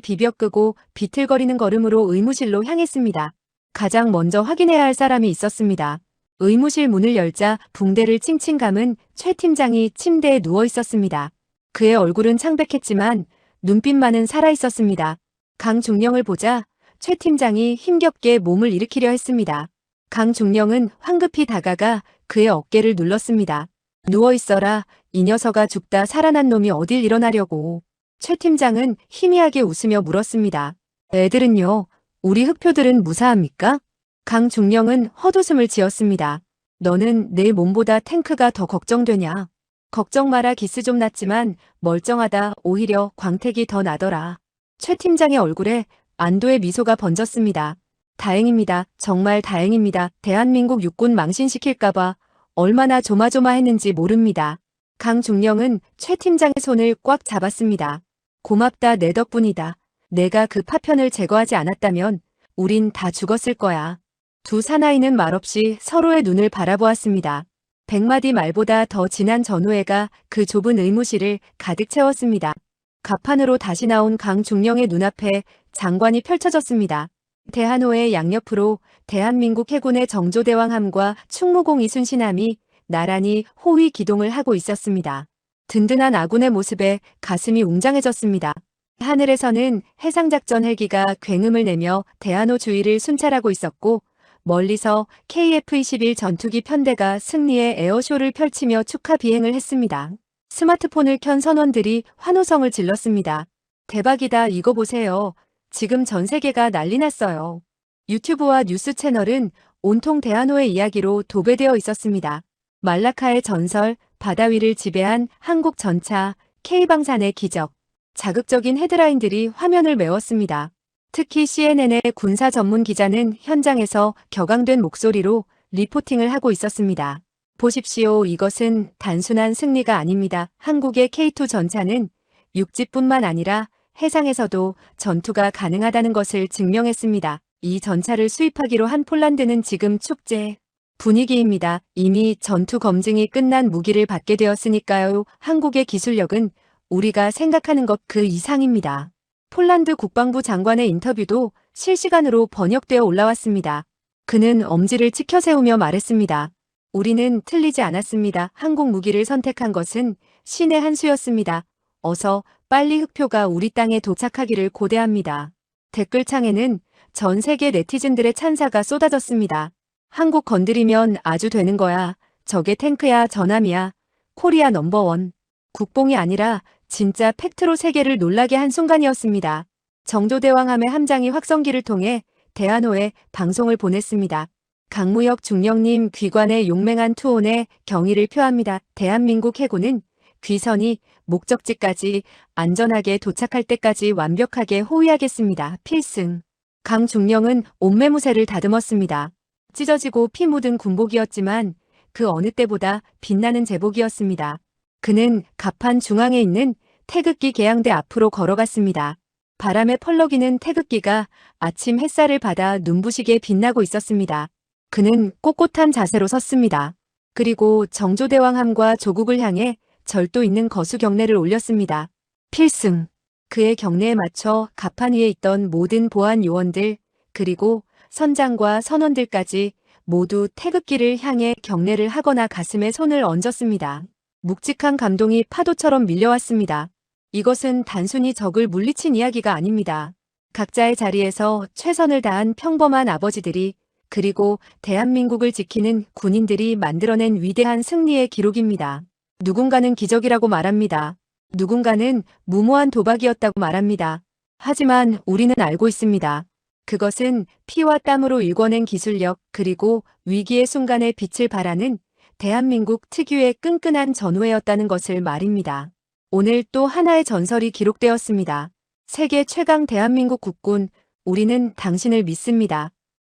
비벼 끄고 비틀거리는 걸음으로 의무실로 향했습니다. 가장 먼저 확인해야 할 사람이 있었습니다. 의무실 문을 열자 붕대를 칭칭 감은 최 팀장이 침대에 누워 있었습니다. 그의 얼굴은 창백했지만 눈빛만은 살아있었습니다. 강중령을 보자 최 팀장이 힘겹게 몸을 일으키려 했습니다. 강중령은 황급히 다가가 그의 어깨를 눌렀습니다. 누워있어라. 이 녀석아, 죽다 살아난 놈이 어딜 일어나려고. 최 팀장은 희미하게 웃으며 물었습니다. 애들은요? 우리 흑표들은 무사합니까? 강중령은 헛웃음을 지었습니다. 너는 내 몸보다 탱크가 더 걱정되냐? 걱정 마라. 기스 좀 났지만 멀쩡하다. 오히려 광택이 더 나더라. 최 팀장의 얼굴에 안도의 미소가 번졌습니다. 다행입니다. 정말 다행입니다. 대한민국 육군 망신시킬까봐 얼마나 조마조마했는지 모릅니다. 강중령은 최 팀장의 손을 꽉 잡았습니다. 고맙다. 내 덕분이다. 내가 그 파편을 제거하지 않았다면 우린 다 죽었을 거야. 두 사나이는 말없이 서로의 눈을 바라보았습니다. 100마디 말보다 더 진한 전우애가 그 좁은 의무실을 가득 채웠습니다. 갑판으로 다시 나온 강중령의 눈앞에 장관이 펼쳐졌습니다. 대한호의 양옆으로 대한민국 해군의 정조대왕함과 충무공 이순신함이 나란히 호위 기동을 하고 있었습니다. 든든한 아군의 모습에 가슴이 웅장해졌습니다. 하늘에서는 해상작전 헬기가 굉음을 내며 대한호 주위를 순찰하고 있었고, 멀리서 KF-21 전투기 편대가 승리의 에어쇼를 펼치며 축하 비행을 했습니다. 스마트폰을 켠 선원들이 환호성을 질렀습니다. 대박이다. 이거 보세요. 지금 전 세계가 난리 났어요. 유튜브와 뉴스 채널은 온통 대한호의 이야기로 도배되어 있었습니다. 말라카의 전설, 바다 위를 지배한 한국 전차, K방산의 기적. 자극적인 헤드라인들이 화면을 메웠습니다. 특히 CNN의 군사 전문 기자는 현장에서 격앙된 목소리로 리포팅을 하고 있었습니다. 보십시오. 이것은 단순한 승리가 아닙니다. 한국의 K2 전차는 육지뿐만 아니라 해상에서도 전투가 가능하다는 것을 증명했습니다. 이 전차를 수입하기로 한 폴란드는 지금 축제 분위기입니다. 이미 전투 검증이 끝난 무기를 받게 되었으니까요. 한국의 기술력은 우리가 생각하는 것 그 이상입니다. 폴란드 국방부 장관의 인터뷰도 실시간으로 번역되어 올라왔습니다. 그는 엄지를 치켜 세우며 말했습니다. 우리는 틀리지 않았습니다. 한국 무기를 선택한 것은 신의 한 수였습니다. 어서 빨리 흑표가 우리 땅에 도착하기를 고대합니다. 댓글창에는 전 세계 네티즌들의 찬사가 쏟아졌습니다. 한국 건드리면 아주 되는 거야. 저게 탱크야, 전함이야. 코리아 넘버원. 국뽕이 아니라 진짜 팩트로 세계를 놀라게 한 순간이었습니다. 정조대왕함의 함장이 확성기를 통해 대한호에 방송을 보냈습니다. 강무혁 중령님 귀관의 용맹한 투혼에 경의를 표합니다. 대한민국 해군은 귀선이 목적지까지 안전하게 도착할 때까지 완벽하게 호위하겠습니다. 필승. 강중령은 옷매무새를 다듬었습니다. 찢어지고 피 묻은 군복이었지만 그 어느 때보다 빛나는 제복이었습니다. 그는 갑판 중앙에 있는 태극기 개양대 앞으로 걸어갔습니다. 바람에 펄럭이는 태극기가 아침 햇살을 받아 눈부시게 빛나고 있었습니다. 그는 꼿꼿한 자세로 섰습니다. 그리고 정조대왕함과 조국을 향해 절도 있는 거수 경례를 올렸습니다. 필승. 그의 경례에 맞춰 갑판 위에 있던 모든 보안 요원들, 그리고 선장과 선원들까지 모두 태극기를 향해 경례를 하거나 가슴에 손을 얹었습니다. 묵직한 감동이 파도처럼 밀려왔습니다. 이것은 단순히 적을 물리친 이야기가 아닙니다. 각자의 자리에서 최선을 다한 평범한 아버지들이, 그리고 대한민국을 지키는 군인들이 만들어낸 위대한 승리의 기록입니다. 누군가는 기적이라고 말합니다. 누군가는 무모한 도박이었다고 말합니다. 하지만 우리는 알고 있습니다. 그것은 피와 땀으로 일궈낸 기술력, 그리고 위기의 순간에 빛을 발하는 대한민국 특유의 끈끈한 전우애였다는 것을 말입니다. 오늘 또 하나의 전설이 기록되었습니다. 세계 최강 대한민국 국군, 우리는 당신을 믿습니다.